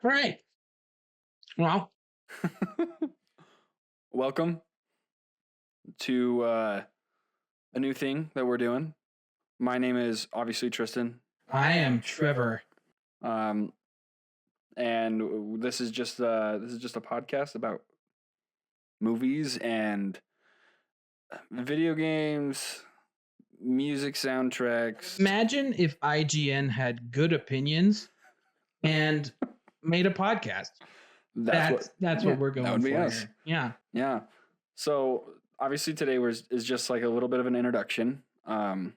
All right. Well, Welcome to a new thing that we're doing. My name is obviously Tristan, I am Trevor. um, and this is just a podcast about movies and video games, music soundtracks. Imagine if IGN had good opinions and made a podcast. That's what we're that going would be for us. here. Yeah. Yeah. So obviously today is just like a little bit of an introduction. I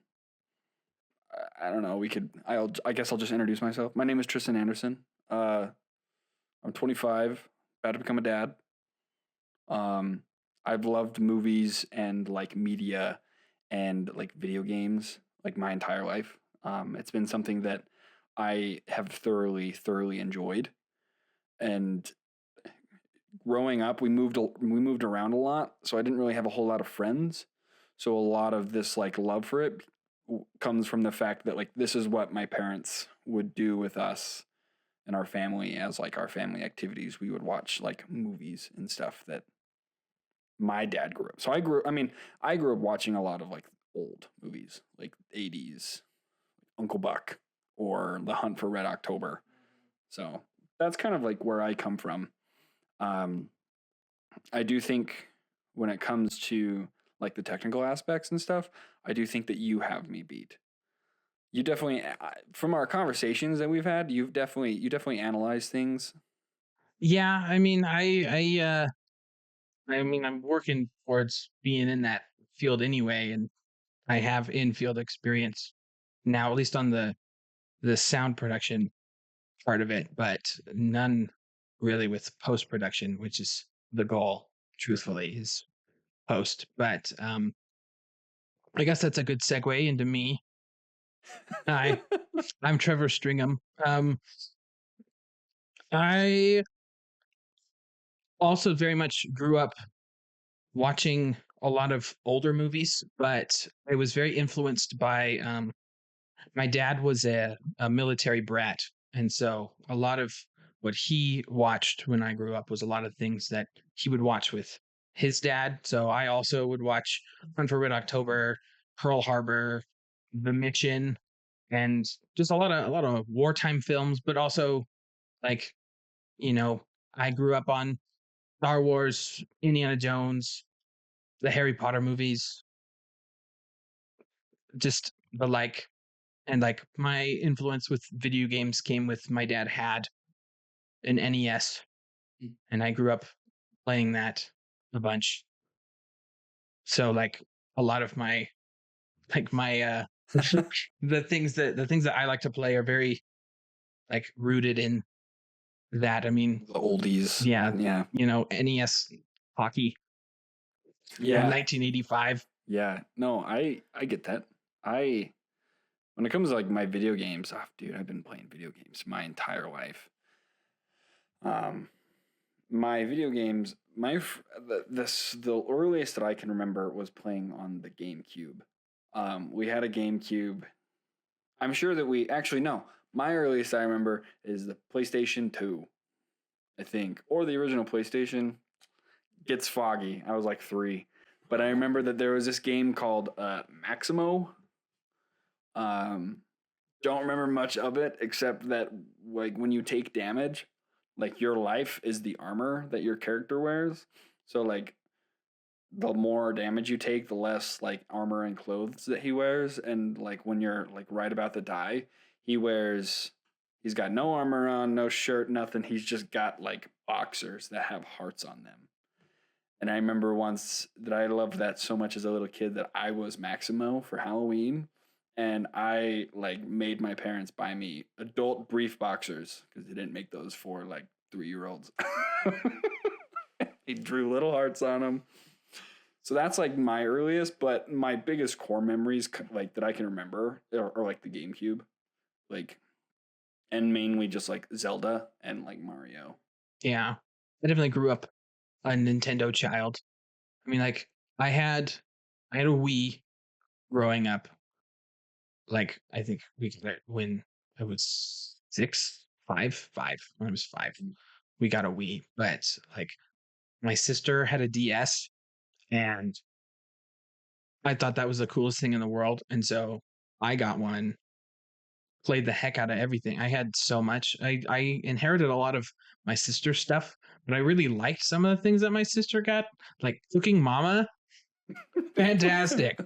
don't know. I guess I'll just introduce myself. My name is Tristan Anderson. I'm 25, about to become a dad. Um, I've loved movies and like media and like video games like my entire life. It's been something that I have thoroughly enjoyed. And growing up, we moved around a lot, so I didn't really have a whole lot of friends. So a lot of this like love for it comes from the fact that like this is what my parents would do with us and our family as like our family activities. We would watch like movies and stuff that my dad grew up. So I grew up watching a lot of like old movies, like 80s, Uncle Buck or The Hunt for Red October. So that's kind of like where I come from. Um, I do think when it comes to like the technical aspects and stuff, I do think that you have me beat. You definitely, from our conversations that we've had, you definitely analyze things. Yeah. I mean, I'm working towards being in that field anyway, and I have in-field experience now, at least on the sound production part of it, but none really with post production, which is the goal, truthfully, is post. But I guess that's a good segue into me. Hi, I'm Trevor Stringham. I also very much grew up watching a lot of older movies, but I was very influenced by my dad was a military brat. And so a lot of what he watched when I grew up was a lot of things that he would watch with his dad. So I also would watch Hunt for Red October, Pearl Harbor, The Mission, and just a lot of wartime films, but also like, you know, I grew up on Star Wars, Indiana Jones, the Harry Potter movies, just the like, and like my influence with video games came with my dad had an NES, and I grew up playing that a bunch. So like a lot of my like my the things that I like to play are very like rooted in that. I mean, The oldies. yeah, Yeah. NES hockey, Yeah. 1985. Yeah. No, I get that. I When it comes to like my video games, oh, dude, I've been playing video games my entire life. Um, my video games, the earliest that I can remember was playing on the GameCube. We had a GameCube. I'm sure that we actually no. My earliest I remember is the PlayStation 2, I think, or the original PlayStation. Gets foggy. I was like 3, but I remember that there was this game called Maximo. Um, don't remember much of it except that like when you take damage, like your life is the armor that your character wears. So like the more damage you take, the less like armor and clothes that he wears. And like when you're like right about to die, he's got no armor on, no shirt, nothing. He's just got like boxers that have hearts on them. And I remember once that I loved that so much as a little kid that I was Maximo for Halloween. And I like made my parents buy me adult brief boxers because they didn't make those for like 3-year-olds. He drew little hearts on them. So that's like my earliest, but my biggest core memories like that I can remember are like the GameCube, like, and mainly just like Zelda and like Mario. Yeah, I definitely grew up a Nintendo child. I mean, like I had a Wii growing up. Like I think we got it when I was 6, 5. When I was 5, we got a Wii. But like my sister had a DS, and I thought that was the coolest thing in the world. And so I got one, played the heck out of everything. I had so much. I inherited a lot of my sister's stuff, but I really liked some of the things that my sister got, like Cooking Mama. Fantastic.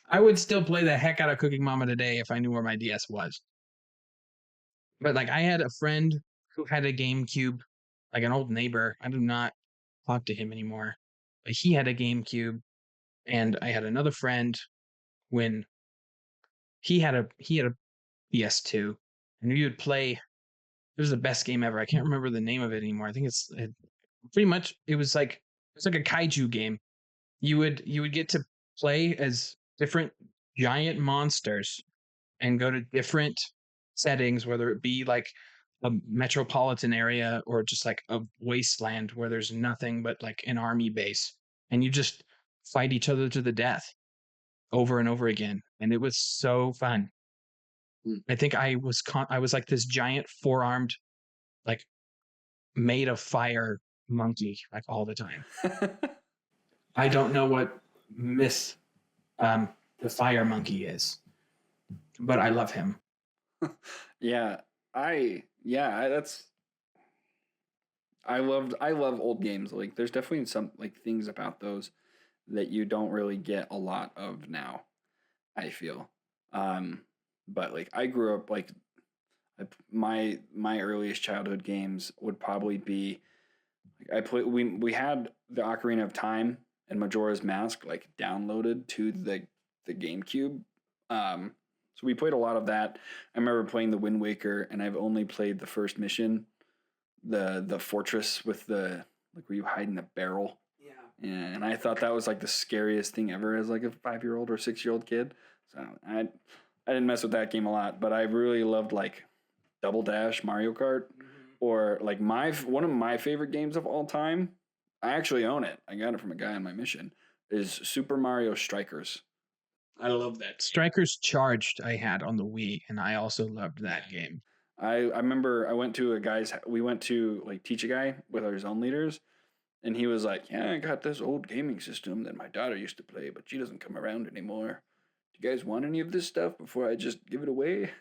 I would still play the heck out of Cooking Mama today if I knew where my DS was. But like I had a friend who had a GameCube, like an old neighbor. I do not talk to him anymore. But he had a GameCube, and I had another friend when he had a PS2, and we would play. It was the best game ever. I can't remember the name of it anymore. I think pretty much it was like a kaiju game. You would get to play as different giant monsters and go to different settings, whether it be like a metropolitan area or just like a wasteland where there's nothing but like an army base, and you just fight each other to the death over and over again, and it was so fun. Mm. I think I was like this giant four-armed, like made of fire monkey, like all the time. I don't know what Miss the fire monkey is, but I love him. Yeah, that's I love old games. Like there's definitely some like things about those that you don't really get a lot of now, I feel. Um but like I grew up like my earliest childhood games would probably be like we had the Ocarina of Time and Majora's Mask like downloaded to the GameCube. So we played a lot of that. I remember playing the Wind Waker, and I've only played the first mission, the fortress with the like where you hide in the barrel. Yeah, and I thought that was like the scariest thing ever as like a 5-year-old or 6-year-old kid. So I didn't mess with that game a lot, but I really loved like Double Dash, Mario Kart, or like my one of my favorite games of all time. I actually own it. I got it from a guy on my mission. Is Super Mario Strikers. I love that. Strikers Charged I had on the Wii, and I also loved that game. I remember I went to a guy's. We went to like teach a guy with our zone leaders, and he was like, "Yeah, I got this old gaming system that my daughter used to play, but she doesn't come around anymore. Do you guys want any of this stuff before I just give it away?"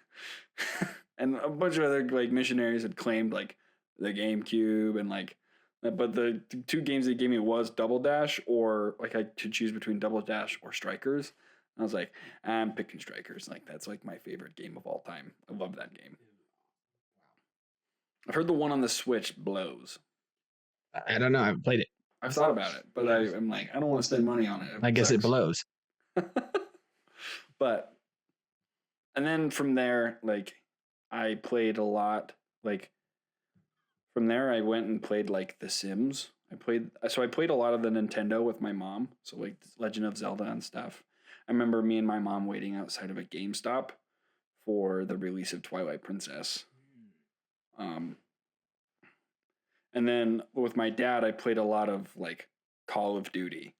And a bunch of other like missionaries had claimed like the GameCube and like, but the two games they gave me was Double Dash or like I could choose between Double Dash or Strikers. I was like, I'm picking Strikers. Like that's like my favorite game of all time. I love that game. I've heard the one on the Switch blows. I don't know. I haven't played it. I've thought about it, but I'm like, I don't want to spend money on it. I guess it blows. But, and then from there, like, I played a lot. Like, from there, I went and played like The Sims. I played a lot of the Nintendo with my mom. So like Legend of Zelda and stuff. I remember me and my mom waiting outside of a GameStop for the release of Twilight Princess. Um, and then with my dad, I played a lot of like Call of Duty,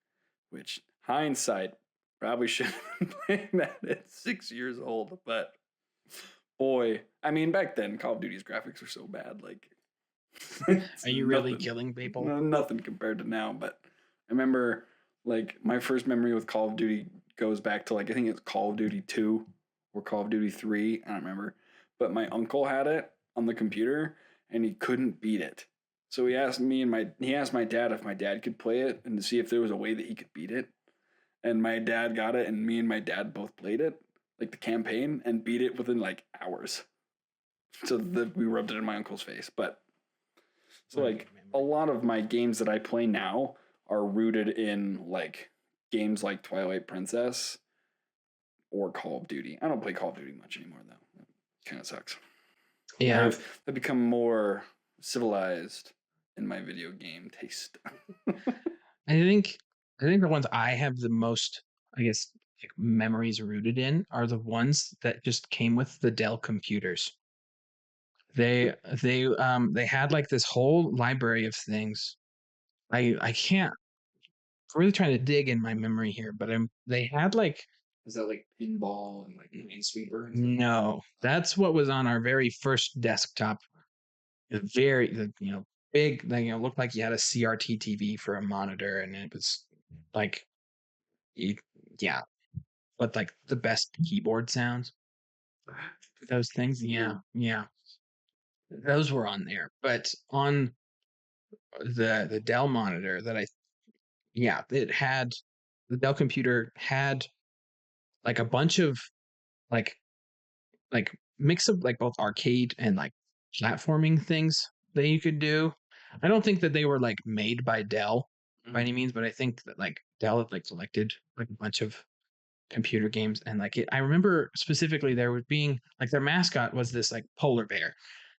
which hindsight probably should have been playing that at 6 years old. But boy, I mean, back then Call of Duty's graphics were so bad. Like, are you really killing people? No, nothing compared to now. But I remember like my first memory with Call of Duty goes back to like I think it's Call of Duty 2 or Call of Duty 3. I don't remember. But my uncle had it on the computer and he couldn't beat it. So he asked my dad if my dad could play it and to see if there was a way that he could beat it. And my dad got it and me and my dad both played it, like the campaign, and beat it within like hours. So we rubbed it in my uncle's face. But so like a lot of my games that I play now are rooted in like games like Twilight Princess or Call of Duty. I don't play Call of Duty much anymore though. It kind of sucks. Yeah, I've become more civilized in my video game taste. I think the ones I have the most, I guess, like memories rooted in are the ones that just came with the Dell computers. They had like this whole library of things. I can't really trying to dig in my memory here, but they had like Is that like pinball and like Minesweeper? no, that's what was on our very first desktop. very, big, like, looked like you had a CRT TV for a monitor, and it was like, you, yeah, but like the best keyboard sounds. Those things, yeah, yeah, those were on there. But on the Dell monitor that it had the Dell computer had like a bunch of like mix of like both arcade and like platforming things that you could do. I don't think that they were like made by Dell by any means, but I think that like Dell had like selected like a bunch of computer games, and like I remember specifically there was being like their mascot was this like polar bear.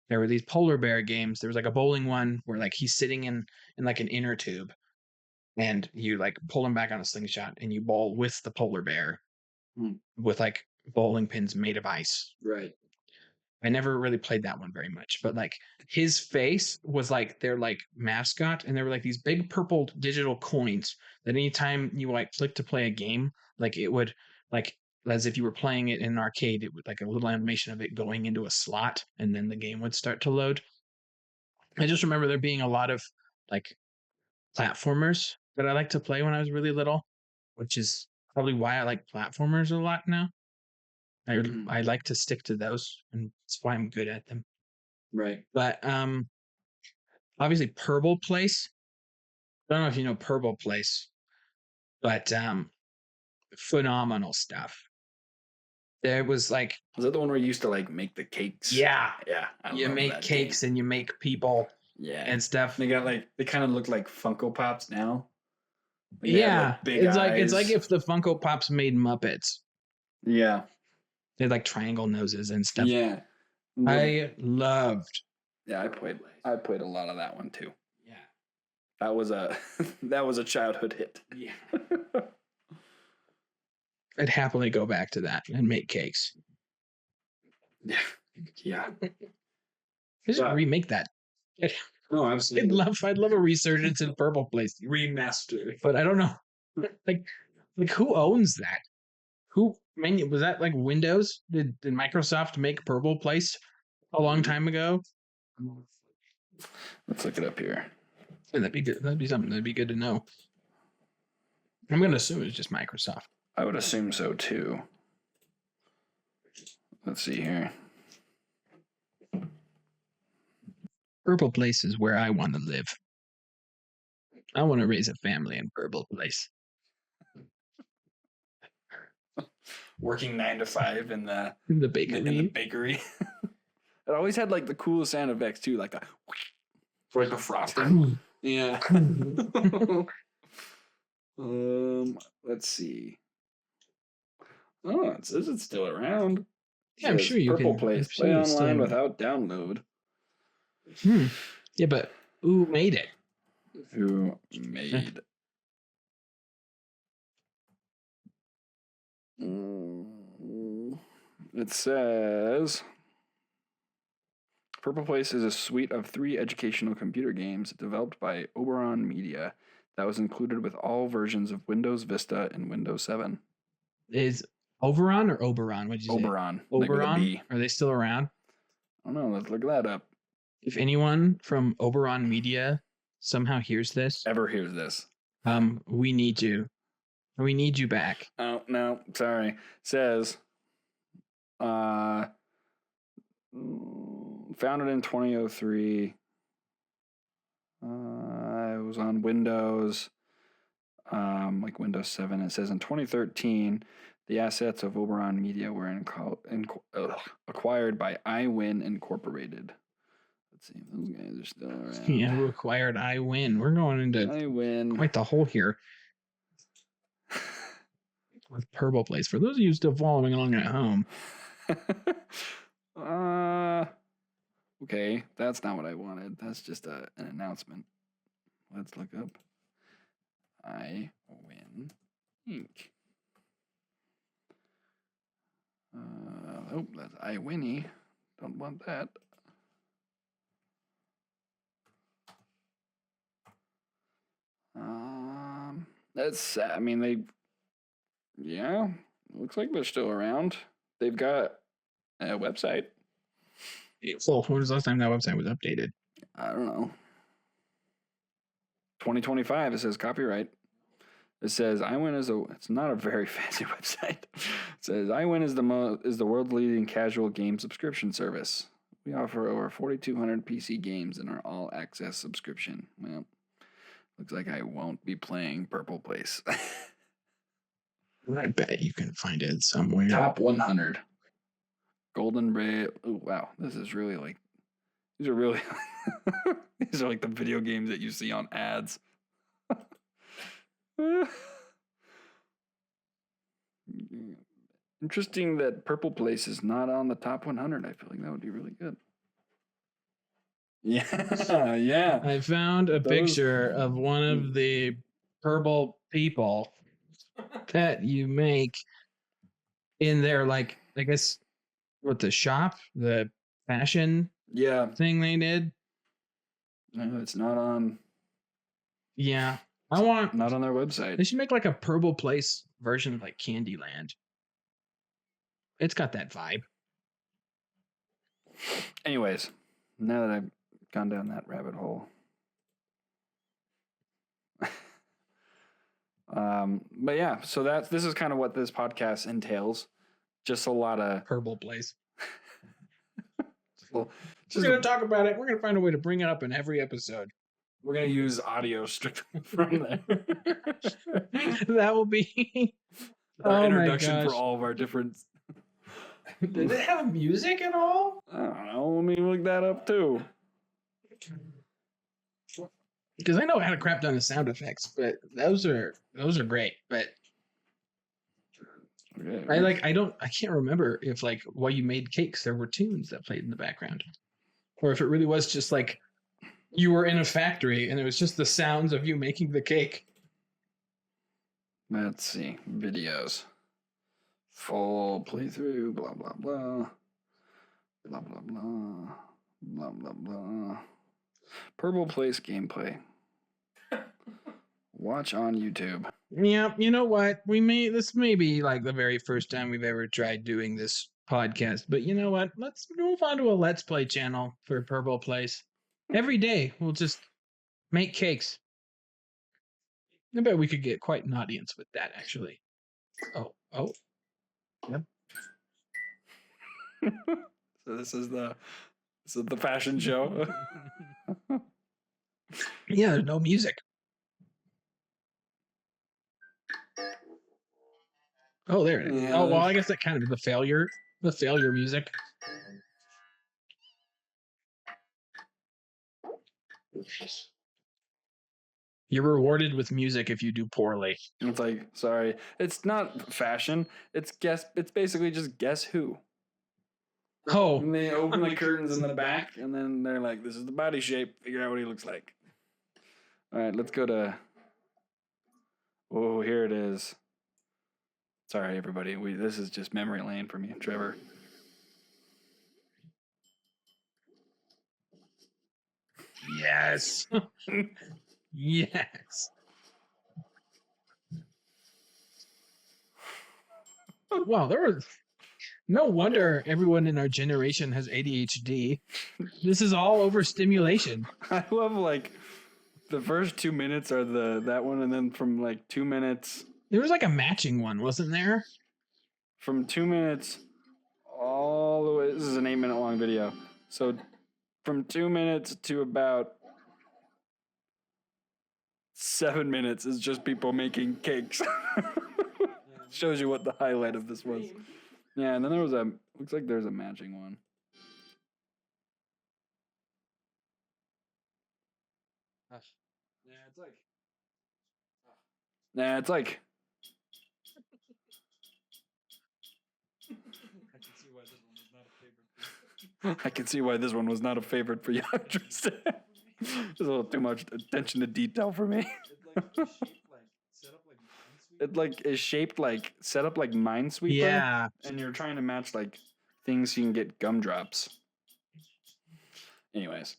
There were these polar bear games. There was like a bowling one where like he's sitting in like an inner tube, and you like pull him back on a slingshot and you bowl with the polar bear with like bowling pins made of ice. Right. I never really played that one very much, but like his face was like their like mascot, and there were like these big purple digital coins that anytime you like click to play a game, like it would like as if you were playing it in an arcade, it would like a little animation of it going into a slot, and then the game would start to load. I just remember there being a lot of like platformers that I liked to play when I was really little, which is probably why I like platformers a lot now. I like to stick to those, and that's why I'm good at them. Right. But obviously Purple Place. I don't know if you know Purple Place, but phenomenal stuff. There was like, Was that the one where you used to like make the cakes? yeah, Yeah. you love make that cakes game. and you make people Yeah. and stuff. They got like they kind of look like Funko Pops now. Like they have Yeah, like big it's like eyes. if the Funko Pops made Muppets. Yeah. They had like triangle noses and stuff. Yeah. I loved. Yeah, I played a lot of that one too. Yeah. That was a that was a childhood hit. Yeah. I'd happily go back to that and make cakes. Yeah. Yeah. Just remake that. No, absolutely. I'd love a resurgence in Purple Place Remastered. but I don't know, like who owns that? Who was that like Windows? Did Microsoft make Purple Place a long time ago? Let's look it up here. Yeah, that'd be good. That'd be something that'd be good to know. I'm gonna assume it's just Microsoft. I would assume so too. Let's see here. Purple Place is where I want to live. I want to raise a family in Purple Place. Working 9 to 5 in the bakery. In the bakery. It always had like the coolest sound effects too, like the frosting. Yeah. Let's see. Oh, it says it's still around. Yeah, I'm sure you Purple can. Place. Sure Play online without download. Yeah, but who made it? Who made? It says Purple Place is a suite of 3 educational computer games developed by Oberon Media that was included with all versions of Windows Vista and Windows 7. Is Oberon or Oberon? What did you say? Oberon. Oberon? Are they still around? I don't know. Let's look that up. If anyone from Oberon Media somehow hears this, ever hears this, we need you. We need you back. Oh no, sorry. It says, founded in 2003. It was on Windows, like Windows 7. It says in 2013, the assets of Oberon Media were acquired by iWin Incorporated. Let's see if those guys are still around. Yeah, who acquired iWin? We're going into iWin. Quite the hole here. With Purple Place. For those of you still following along at home. Okay, that's not what I wanted. That's just an announcement. Let's look up iWin Inc. That's iWinny. Don't want that. That's, I mean, yeah, looks like they're still around. They've got a website. So when was the last time that website was updated? I don't know. 2025. It says copyright. It says iWin is a. It's not a very fancy website. It says iWin is the world's leading casual game subscription service. We offer over 4,200 PC games in our all access subscription. Well, looks like I won't be playing Purple Place. I bet you can find it somewhere. Top 100. Golden Ray. Oh wow, this is really like. These are really. These are like the video games that you see on ads. Interesting that Purple Place is not on the top 100. I feel like that would be really good. Yeah, yeah. I found a picture of one of the purple people that you make in their, like, I guess, what, the shop, the fashion thing they did. No, it's not on. Yeah. Not on their website. They should make like a Purple Place version of like Candyland. It's got that vibe. Anyways, now that I've gone down that rabbit hole. But yeah, so this is kind of what this podcast entails. Just a lot of Purple Place. Well, we're going to talk about it. We're going to find a way to bring it up in every episode. We're going to use audio strictly from there. That will be our introduction for all of our different. Did it have music at all? I don't know. Let me look that up too. Because I know how to crap ton of sound effects, but those are great. But okay. I can't remember if like while you made cakes there were tunes that played in the background, or if it really was just like you were in a factory and it was just the sounds of you making the cake. Let's see. Videos. Full playthrough, blah, blah, blah. Blah, blah, blah. Blah, blah, blah. Purple Place gameplay. Watch on YouTube. Yeah, you know what? This may be like the very first time we've ever tried doing this podcast, but you know what? Let's move on to a Let's Play channel for Purple Place. Every day we'll just make cakes. I bet we could get quite an audience with that, actually. Oh. Yep. So this is the fashion show. Yeah, there's no music. Oh, there it is. Yeah. Oh, well, I guess that kind of is the failure music. You're rewarded with music if you do poorly. It's like, sorry, it's not fashion. It's basically just guess who. Oh. And they open the curtains in the back, and then they're like, this is the body shape. Figure out what he looks like. All right, let's go to. Oh, here it is. Sorry, everybody. This is just memory lane for me and Trevor. Yes. Yes. Wow, no wonder everyone in our generation has ADHD. This is all overstimulation. I love like the first 2 minutes are that one, and then from like 2 minutes. There was like a matching one, wasn't there? From 2 minutes all the way. This is an 8-minute long video. So from 2 minutes to about 7 minutes is just people making cakes. Shows you what the highlight of this was. Yeah, and then looks like there's a matching one. It's like. I can see why this one was not a favorite for you. Just a little too much attention to detail for me. It like is shaped like set up like Minesweeper. Yeah. And you're trying to match like things you can get gumdrops. Anyways.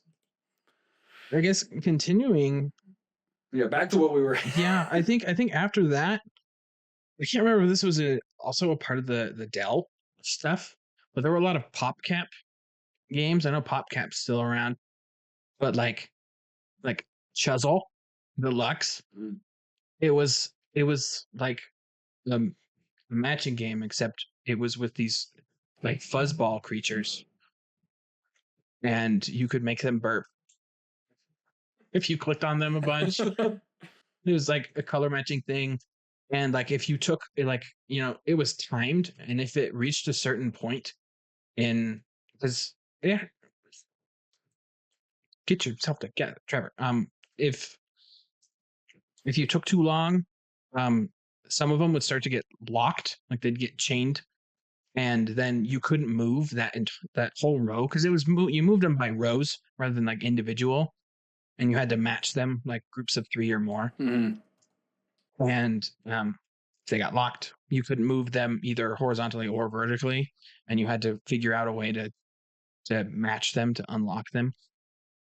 I guess continuing. Yeah, back to what we were. Yeah, I think after that, I can't remember if this was also a part of the Dell stuff, but there were a lot of PopCap games. I know PopCap's still around. but like Chuzzle Deluxe. Mm. It was like a matching game, except it was with these like fuzzball creatures, and you could make them burp if you clicked on them a bunch. It was like a color matching thing. And like if you took it, like, it was timed, and if it reached a certain point in, because, yeah, get yourself together, Trevor. If if you took too long, um, some of them would start to get locked, like they'd get chained, and then you couldn't move that whole row, because you moved them by rows rather than like individual, and you had to match them like groups of 3 or more. Mm-hmm. And if they got locked, you couldn't move them either horizontally or vertically, and you had to figure out a way to match them to unlock them.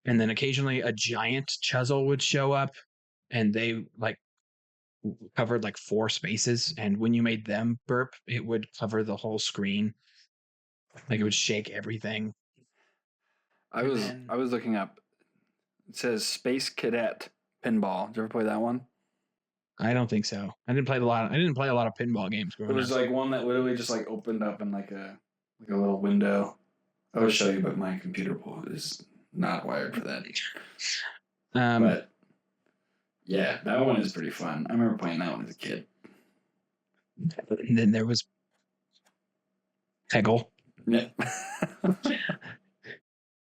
And then occasionally a giant Chuzzle would show up, and they like covered like 4 spaces, and when you made them burp, it would cover the whole screen, like it would shake everything. I And was then I was looking up. It says Space Cadet Pinball. Did you ever play that one? I don't think so. I didn't play a lot of pinball games It growing was up. like one that literally just like opened up in like a little window. I would show you, but my computer pool is not wired for that. But yeah, that one is pretty fun. I remember playing that one as a kid. And then there was Peggle. Yeah.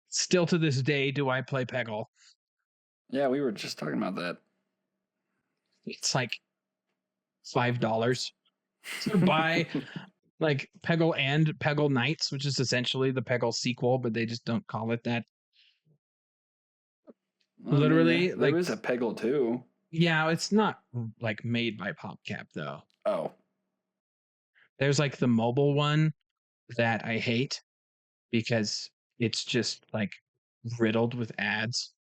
Still to this day, do I play Peggle? Yeah, we were just talking about that. It's like $5 to buy like Peggle and Peggle Knights, which is essentially the Peggle sequel, but they just don't call it that. Well, Literally, there like, is a Peggle too. yeah, it's not like made by PopCap though. Oh, There's like the mobile one that I hate because it's just like riddled with ads.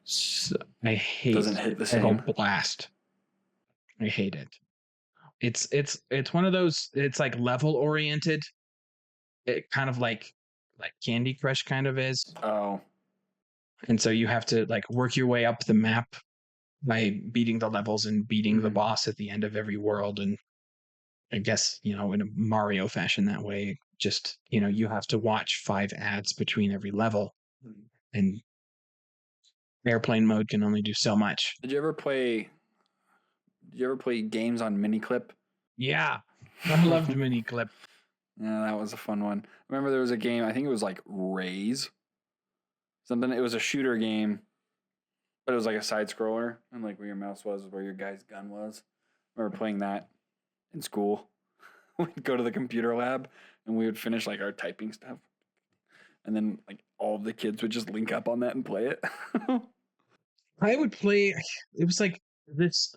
So I hate doesn't hit the Peggle same. Blast. I hate it. It's one of those. It's like level oriented. It kind of like Candy Crush kind of is, Oh, and so you have to like work your way up the map by beating the levels and beating the boss at the end of every world. And I guess, in a Mario fashion that way, just, you have to watch 5 ads between every level, and airplane mode can only do so much. Did you ever play games on Miniclip? Yeah, I loved Mini Clip. Yeah, that was a fun one. I remember there was a game, I think it was like Raise. Something, it was a shooter game, but it was like a side scroller, and like where your mouse was where your guy's gun was. I remember playing that in school. We'd go to the computer lab and we would finish like our typing stuff. And then like all of the kids would just link up on that and play it. I would play, it was like this,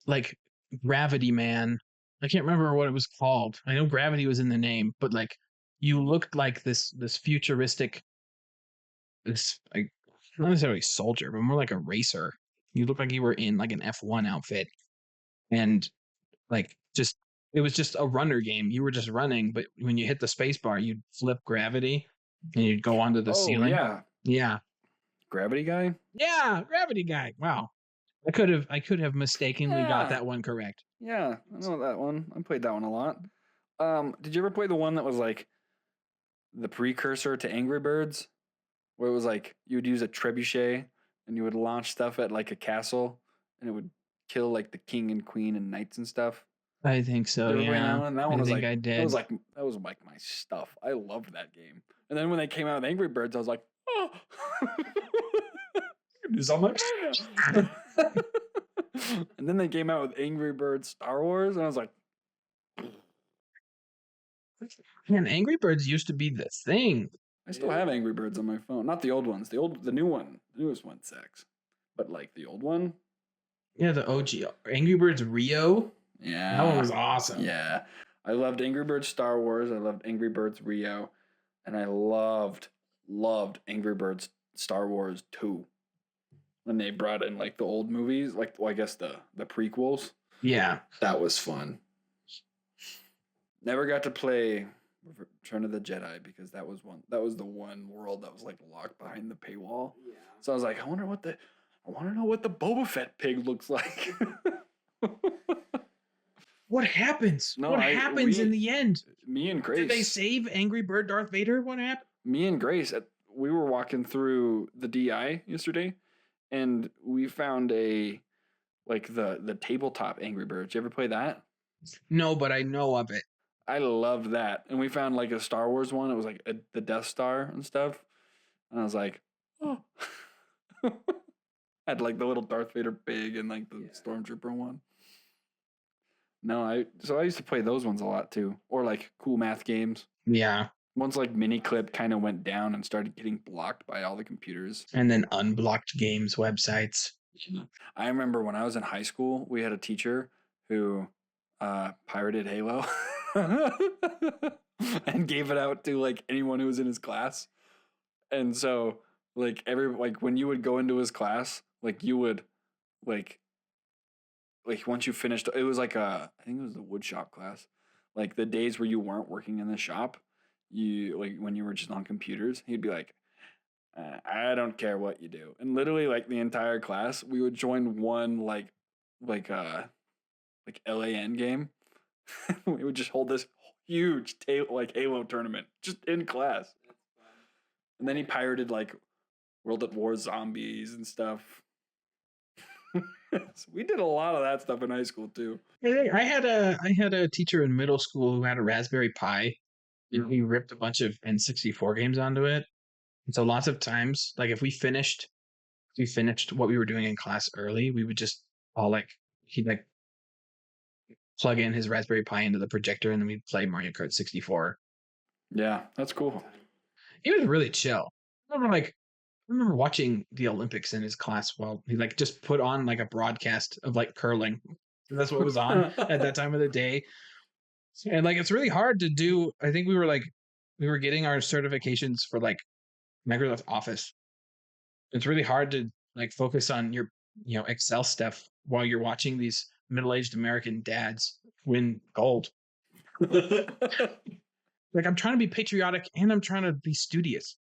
like, Gravity Man. I can't remember what it was called. I know Gravity was in the name, but like you looked like this futuristic, this like, not necessarily soldier, but more like a racer. You looked like you were in like an F1 outfit, and like just it was just a runner game. You were just running, but when you hit the space bar, you'd flip gravity and you'd go onto the Oh ceiling. yeah. Yeah. Gravity Guy? Yeah, Gravity Guy. Wow. I could have mistakenly got that one correct. Yeah, I know that one. I played that one a lot. Did you ever play the one that was like the precursor to Angry Birds? Where it was like you would use a trebuchet and you would launch stuff at like a castle and it would kill like the king and queen and knights and stuff. I think so, Did you ever play that yeah. one? That I one was think like I did. that was like my stuff. I loved that game. And then when they came out with Angry Birds, I was like, oh, I can do so much more now. And then they came out with Angry Birds Star Wars, and I was like, Man, Angry Birds used to be the thing. I still have Angry Birds on my phone. Not the old ones. The new one. The newest one sucks. But like the old one. Yeah, the OG Angry Birds Rio. Yeah. That one was awesome. Yeah. I loved Angry Birds Star Wars. I loved Angry Birds Rio. And I loved Angry Birds Star Wars 2. When they brought in like the old movies, like, well, I guess the prequels. Yeah. That was fun. Never got to play Return of the Jedi, because that was the one world that was like locked behind the paywall. Yeah. So I was like, I want to know what the Boba Fett pig looks like. What happens? No, What happens in the end? Me and Did they Grace, save Angry Bird Darth Vader? What happened? me and Grace, we were walking through the DI yesterday, and we found the tabletop Angry Birds. You ever play that? No, but I know of it. I love that. And we found like a Star Wars one. It was like the Death Star and stuff. And I was like, oh. Had like the little Darth Vader pig and like the Stormtrooper one. No, I used to play those ones a lot too. Or like cool math games. Yeah. Once like Miniclip kind of went down and started getting blocked by all the computers. And then unblocked games websites. I remember when I was in high school, we had a teacher who pirated Halo and gave it out to like anyone who was in his class. And so like when you would go into his class, like you would like once you finished, it was like I think it was the wood shop class. Like the days where you weren't working in the shop, you like when you were just on computers, he'd be like, I don't care what you do. And literally like the entire class, we would join one like LAN game. We would just hold this huge Halo tournament just in class. And then he pirated like World at War Zombies and stuff. So we did a lot of that stuff in high school too. I had a teacher in middle school who had a Raspberry Pi. He ripped a bunch of N64 games onto it. And so lots of times, like if we finished what we were doing in class early, we would just all he'd like plug in his Raspberry Pi into the projector and then we'd play Mario Kart 64. Yeah, that's cool. He was really chill. I remember watching the Olympics in his class while he like just put on like a broadcast of like curling. That's what was on at that time of the day. And like it's really hard to do. I think we were getting our certifications for like Microsoft Office. It's really hard to like focus on your Excel stuff while you're watching these middle-aged American dads win gold. Like I'm trying to be patriotic and I'm trying to be studious.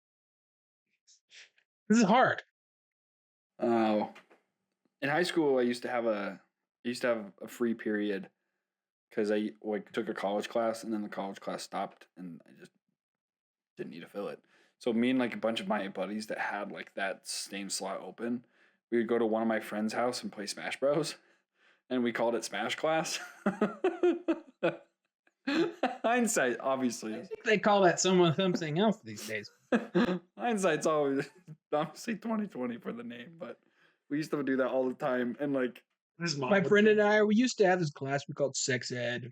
This is hard. Oh, in high school, I used to have a free period because I like took a college class and then the college class stopped and I just didn't need to fill it. So me and like a bunch of my buddies that had like that same slot open, we would go to one of my friend's house and play Smash Bros. And we called it Smash Class. Hindsight, obviously. I think they call that something else these days. Hindsight's always obviously 2020 for the name, but we used to do that all the time. And like my friend and I, we used to have this class we called sex ed.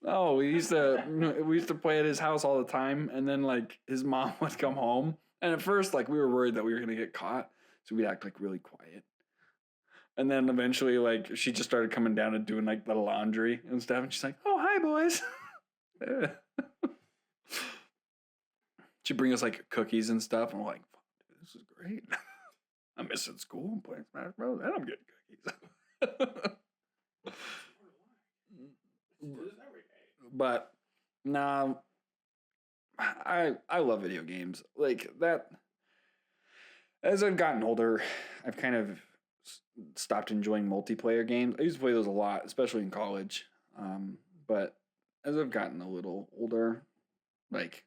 Oh, we used to play at his house all the time, and then like his mom would come home, and at first like we were worried that we were gonna get caught, so we'd act like really quiet. And then eventually, like, she just started coming down and doing, like, the laundry and stuff. And she's like, oh, hi, boys. She'd bring us, like, cookies and stuff. And we're like, dude, this is great. I'm missing school and playing Smash Bros. And I'm getting cookies. But, nah, I love video games. Like, that, as I've gotten older, I've kind of stopped enjoying multiplayer games. I used to play those a lot, especially in college. But as I've gotten a little older, like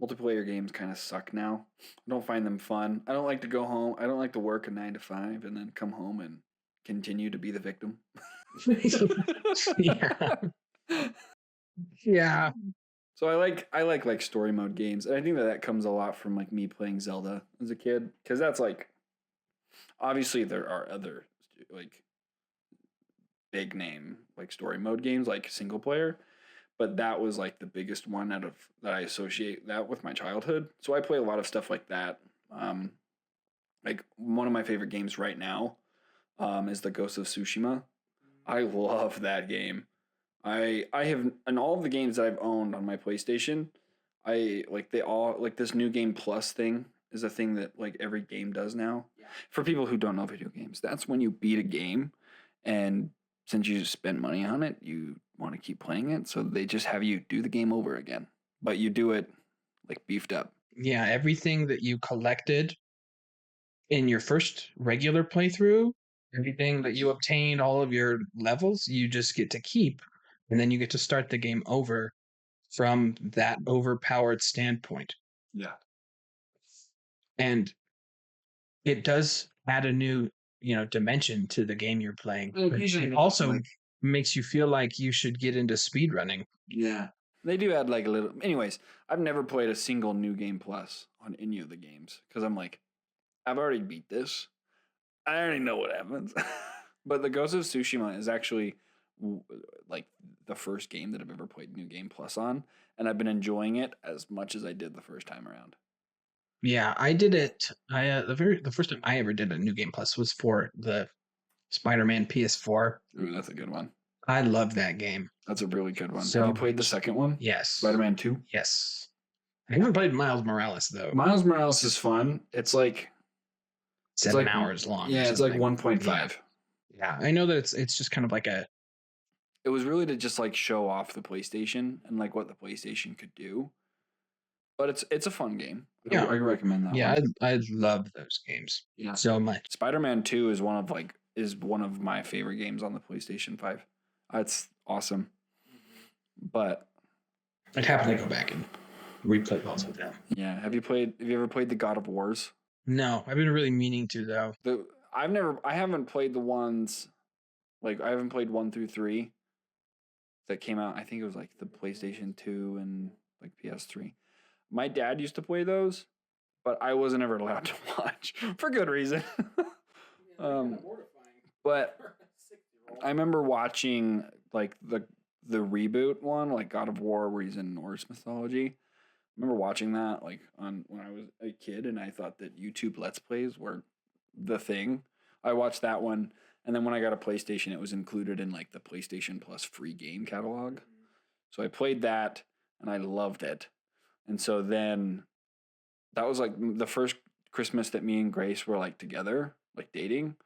multiplayer games kind of suck now. I don't find them fun. I don't like to go home. I don't like to work a 9 to 5 and then come home and continue to be the victim. Yeah. Yeah. So I like story mode games, and I think that comes a lot from like me playing Zelda as a kid, because that's like, obviously there are other like big name like story mode games like single player, but that was like the biggest one out of that I associate that with my childhood. So I play a lot of stuff like that. Like one of my favorite games right now is the Ghost of Tsushima. I love that game. I have, in all of the games that I've owned on my PlayStation, I like they all like this new game plus thing is a thing that like every game does now. Yeah. For people who don't know video games, that's when you beat a game and since you spent money on it, you want to keep playing it. So they just have you do the game over again, but you do it like beefed up. Yeah, everything that you collected in your first regular playthrough, everything that you obtained, all of your levels, you just get to keep. And then you get to start the game over from that overpowered standpoint. Yeah. And it does add a new, dimension to the game you're playing. It also makes you feel like you should get into speedrunning. Yeah. They do add like a little. Anyways, I've never played a single new game plus on any of the games because I'm like, I've already beat this. I already know what happens. But the Ghost of Tsushima is actually like the first game that I've ever played New Game Plus on, and I've been enjoying it as much as I did the first time around. Yeah, I did it. The first time I ever did a New Game Plus was for the Spider-Man PS4. Ooh, that's a good one. I love that game. That's a really good one. So, have you played the second one? Yes. Spider-Man 2? Yes. I haven't played Miles Morales though. Miles Morales is fun. It's like 7 hours long. Yeah, it's like 1.5. Yeah, I know that it's just kind of like a. It was really to just like show off the PlayStation and like what the PlayStation could do. But it's a fun game. Yeah, I recommend that. Yeah, I love those games. Yeah, so much. Spider-Man 2 is one of my favorite games on the PlayStation 5. It's awesome. But I'd happily go back and replay both of them. Yeah, have you ever played the God of Wars? No, I've been really meaning to though. I haven't played the ones like I haven't played 1 through 3 that came out. I think it was like the PlayStation 2 and like PS3. My dad used to play those, but I wasn't ever allowed to watch for good reason. But I remember watching like the reboot one, like God of War, where he's in Norse mythology. I remember watching that like on when I was a kid, and I thought that YouTube Let's Plays were the thing. I watched that one, and then when I got a PlayStation, it was included in like the PlayStation Plus free game catalog. So I played that, and I loved it. And so then that was like the first Christmas that me and Grace were like together, like dating.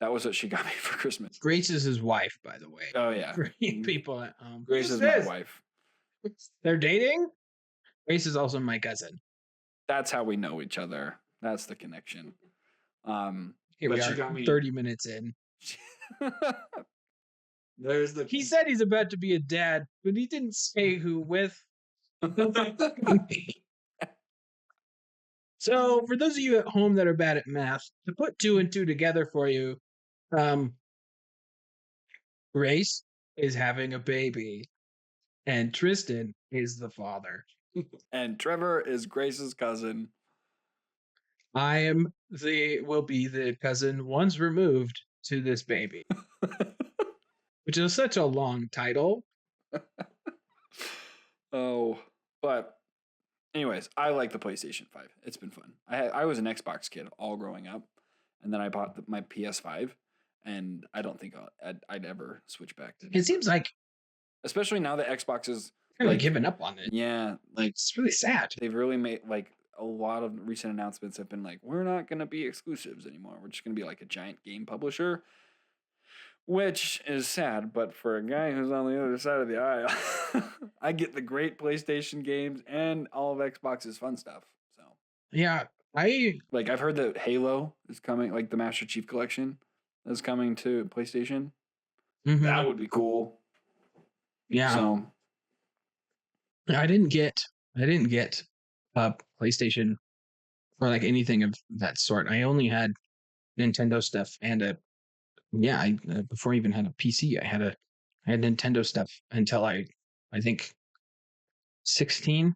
That was what she got me for Christmas. Grace is his wife, by the way. Oh yeah, for people at home. Grace is my wife. They're dating. Grace is also my cousin. That's how we know each other. That's the connection. Here we are, 30 minutes in. There's the. He said he's about to be a dad, but he didn't say who with. So, for those of you at home that are bad at math, to put 2 and 2 together for you, Grace is having a baby, and Tristan is the father. And Trevor is Grace's cousin. I will be the cousin once removed to this baby, which is such a long title. Oh, but anyways, I like the PlayStation 5. It's been fun. I was an Xbox kid all growing up, and then I bought my PS5, and I don't think I'd ever switch back to it. It seems like, especially now that Xbox is kind of given up on it. Yeah, like it's really sad. They've really made like a lot of recent announcements have been like, we're not going to be exclusives anymore. We're just going to be like a giant game publisher, which is sad. But for a guy who's on the other side of the aisle, I get the great PlayStation games and all of Xbox's fun stuff. So yeah, I've heard that Halo is coming, like the Master Chief Collection is coming to PlayStation. Mm-hmm. That would be cool. Yeah. So I didn't get a PlayStation or like anything of that sort. I only had Nintendo stuff and before I even had a PC, I had Nintendo stuff until I think 16.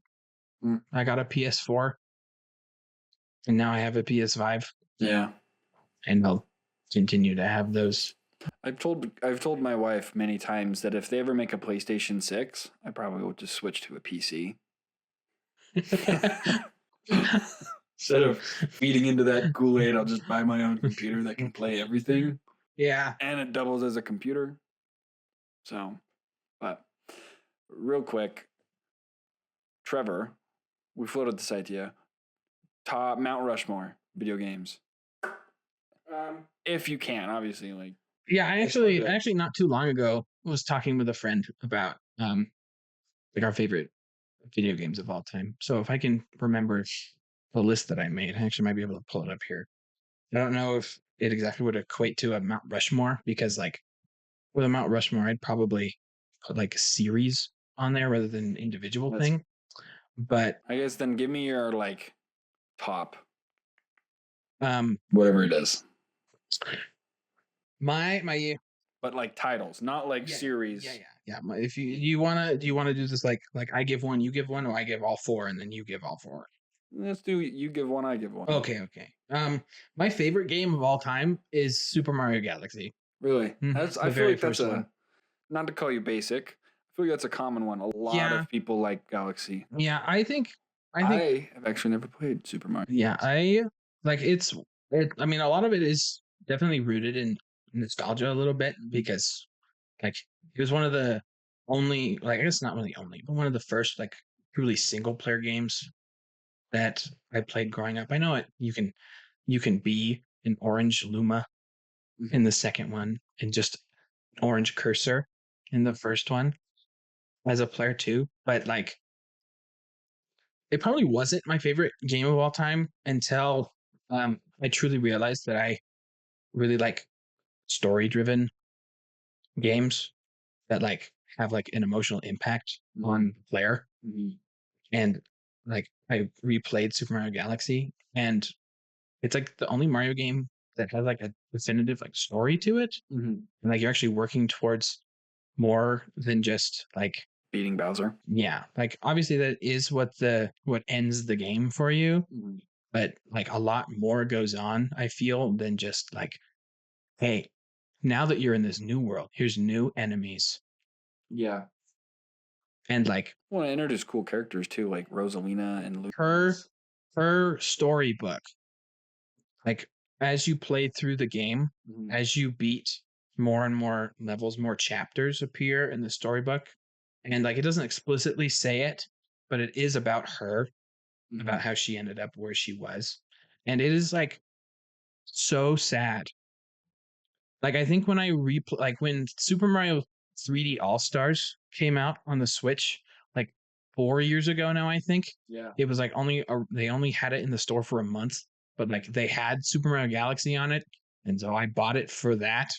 I got a PS4, and now I have a PS5. Yeah, and I'll continue to have those. I've told my wife many times that if they ever make a PlayStation 6, I probably will just switch to a PC. Instead of feeding into that Kool-Aid, I'll just buy my own computer that can play everything. Yeah. And it doubles as a computer. So, but real quick, Trevor, we floated this idea. Top Mount Rushmore video games. If you can, obviously, like. Yeah, That's so good. actually not too long ago was talking with a friend about like our favorite video games of all time. So if I can remember the list that I made, I actually might be able to pull it up here. I don't know if it exactly would equate to a Mount Rushmore because like with a Mount Rushmore, I'd probably put like a series on there rather than an individual That's thing. But I guess then give me your like top um whatever it is. my But like titles, not like series. yeah. If you wanna do you wanna do this like I give one, you give one, or I give all four and then you give all four? Let's do you give one, I give one. Okay. My favorite game of all time is Super Mario Galaxy. Really? That's I The feel very like that's first one. a not to call you basic. I feel like that's a common one. A lot Yeah, of people like Galaxy. yeah. I think I have actually never played Super Mario. yeah. I like it. I mean, a lot of it is definitely rooted in nostalgia a little bit because like it was one of the only like I guess not really only, but one of the first like truly single player games that I played growing up. I know it. You can be an orange Luma in the second one and just orange cursor in the first one as a player too. But like it probably wasn't my favorite game of all time until I truly realized that I really like story driven games that like have like an emotional impact on the player. And like I replayed Super Mario Galaxy and it's like the only Mario game that has like a definitive like story to it. And like you're actually working towards more than just like Beating Bowser. yeah, like obviously that is what ends the game for you, but like a lot more goes on, I feel, than just like, hey, now that you're in this new world, here's new enemies. Yeah. And like Well, I introduced cool characters too, like Rosalina and her Lucas. her storybook, like as you play through the game, as you beat more and more levels, more chapters appear in the storybook. And like it doesn't explicitly say it, but it is about her, about how she ended up where she was. And it is like so sad. Like I think when I replay, like when Super Mario 3D All Stars came out on the Switch, like 4 years ago now, I think Yeah. it was like they only had it in the store for a month, but like they had Super Mario Galaxy on it, and so I bought it for that.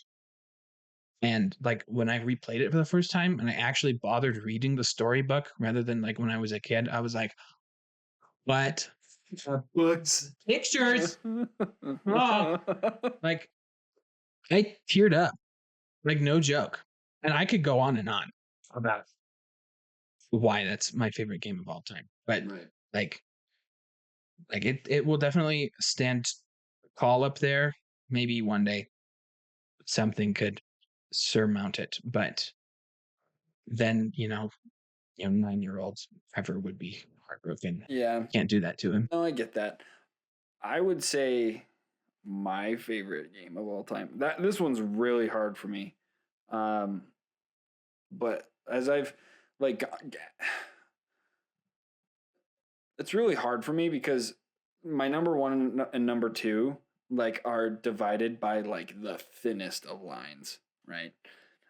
And like when I replayed it for the first time, and I actually bothered reading the storybook rather than like when I was a kid, I was like, "What? Books, pictures? Oh!" Like I teared up. Like no joke. And I could go on and on about why that's my favorite game of all time. But Right. like it will definitely stand tall up there. Maybe one day something could surmount it. But then, 9-year-old Trevor would be heartbroken. Yeah. Can't do that to him. No, I get that. I would say my favorite game of all time. That this one's really hard for me. Um, but as I've like it's really hard for me because my number one and number two like are divided by like the thinnest of lines, right?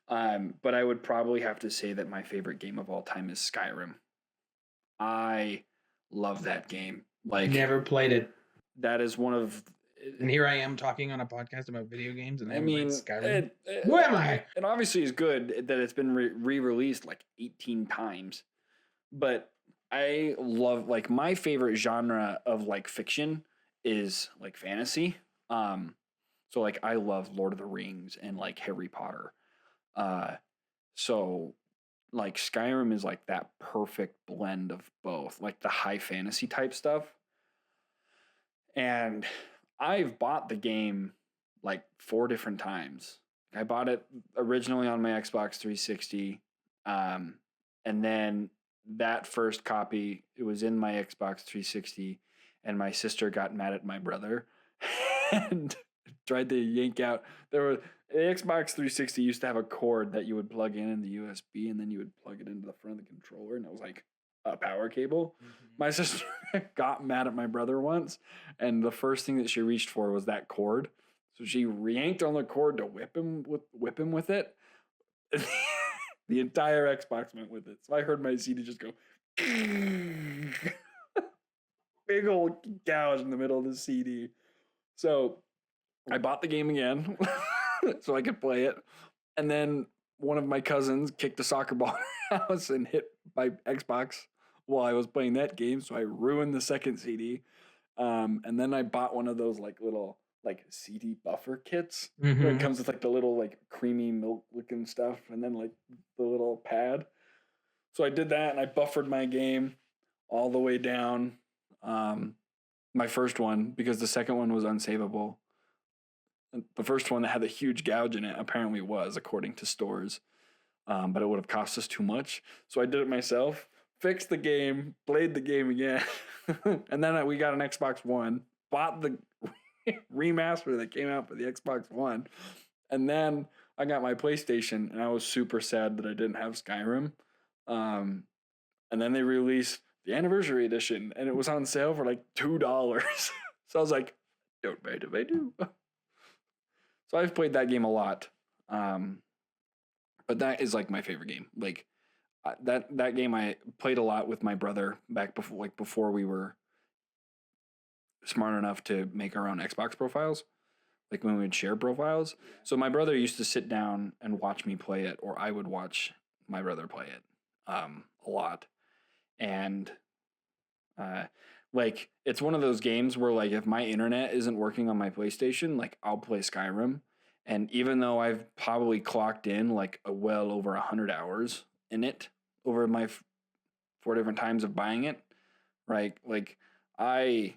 But I would probably have to say that my favorite game of all time is Skyrim. I love that game. Like Never played it. that is one of And here I am talking on a podcast about video games and I I haven't played mean, Skyrim. Who am I? it obviously is good that it's been re-released like 18 times, but I love like my favorite genre of like fiction is like fantasy. Um, so like I love Lord of the Rings and like Harry Potter. Uh, so like Skyrim is like that perfect blend of both, like the high fantasy type stuff. And I've bought the game like 4 different times. I bought it originally on my Xbox 360. Um, and then that first copy, it was in my Xbox 360, and my sister got mad at my brother and tried to yank out. There were the Xbox 360 used to have a cord that you would plug in the USB, and then you would plug it into the front of the controller, and it was like a power cable. My sister got mad at my brother once, and the first thing that she reached for was that cord. So she yanked on the cord to whip him with it. The entire Xbox went with it. So I heard my CD just go big old gouge in the middle of the CD. So I bought the game again so I could play it. And then one of my cousins kicked a soccer ball in our house and hit my Xbox while I was playing that game. So I ruined the second CD. And then I bought one of those like little like CD buffer kits where it comes with like the little like creamy milk looking stuff and then like the little pad. So I did that and I buffered my game all the way down. My first one, because the second one was unsavable. The first one that had a huge gouge in it apparently was, according to stores, but it would have cost us too much. So I did it myself, fixed the game, played the game again, and then we got an Xbox One, bought the remaster that came out for the Xbox One, and then I got my PlayStation, and I was super sad that I didn't have Skyrim. And then they released the anniversary edition, and it was on sale for like $2. So I was like, don't mind if I do. So I've played that game a lot, but that is like my favorite game. Like that game I played a lot with my brother back before we were smart enough to make our own Xbox profiles. Like when we would share profiles. So my brother used to sit down and watch me play it, or I would watch my brother play it a lot. And like it's one of those games where like if my internet isn't working on my PlayStation, like I'll play Skyrim. And even though I've probably clocked in like well over 100 hours in it over my 4 different times of buying it, right? Like I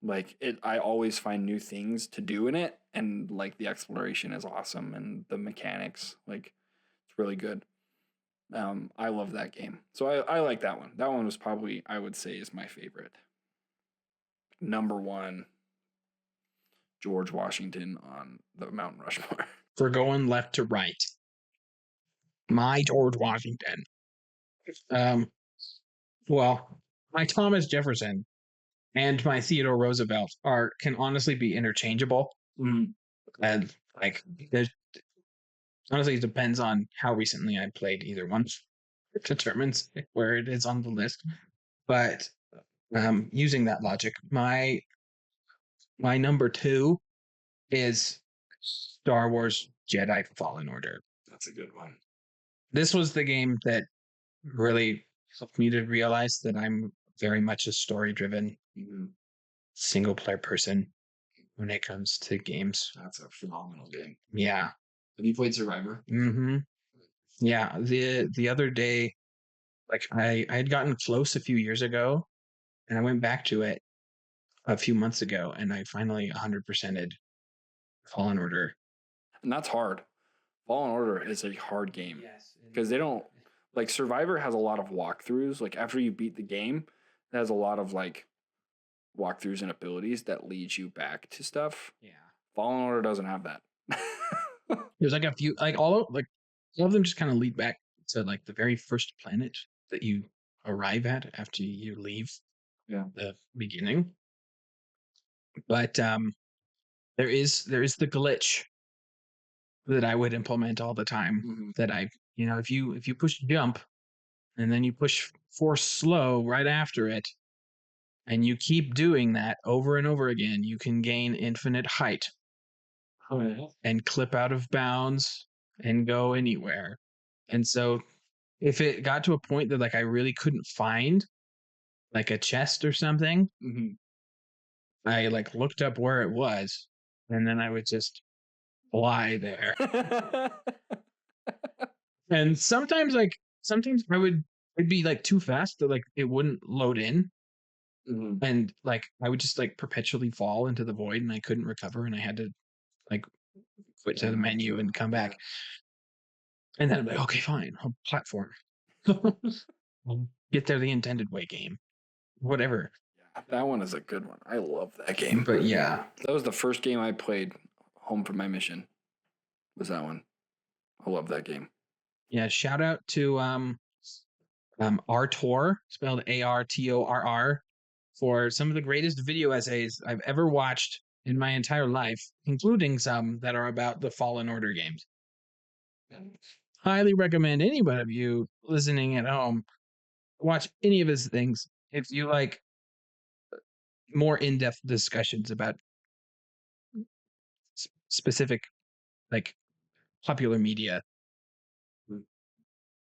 like it, I always find new things to do in it, and like the exploration is awesome, and the mechanics, like it's really good. I love that game, so I like that one. That one was probably, I would say, is my favorite. Number one, George Washington on the Mount Rushmore. We're going left to right. My George Washington. Well, my Thomas Jefferson and my Theodore Roosevelt can honestly be interchangeable. And like there's honestly, it depends on how recently I played either one. It determines where it is on the list. But using that logic, my number 2 is Star Wars Jedi Fallen Order. That's a good one. This was the game that really helped me to realize that I'm very much a story-driven single-player person when it comes to games. That's a phenomenal game. Yeah. Have you played Survivor? Yeah. The other day, like I had gotten close a few years ago, and I went back to it a few months ago, and I finally 100%ed Fallen Order. And that's hard. Fallen Order is a hard game. Yes. Because they don't, like Survivor has a lot of walkthroughs. Like after you beat the game, it has a lot of like walkthroughs and abilities that lead you back to stuff. Yeah. Fallen Order doesn't have that. There's like a few, like all of them just kind of lead back to like the very first planet that you arrive at after you leave the beginning. But there is the glitch that I would implement all the time. That if you push jump and then you push force slow right after it, and you keep doing that over and over again, you can gain infinite height and clip out of bounds and go anywhere. And so if it got to a point that like I really couldn't find like a chest or something, I like looked up where it was, and then I would just fly there. And sometimes I'd be like too fast that like it wouldn't load in. And like I would just like perpetually fall into the void, and I couldn't recover, and I had to like quit to the menu and come back. And then I'm like, okay, fine, I'll platform. I'll get there the intended way, game. Whatever. That one is a good one. I love that game. But yeah. That was the first game I played home from my mission. Was that one. I love that game. Yeah, shout out to Artor, spelled Artorr, for some of the greatest video essays I've ever watched in my entire life, including some that are about the Fallen Order games. Highly recommend anybody of you listening at home watch any of his things if you like more in-depth discussions about specific like popular media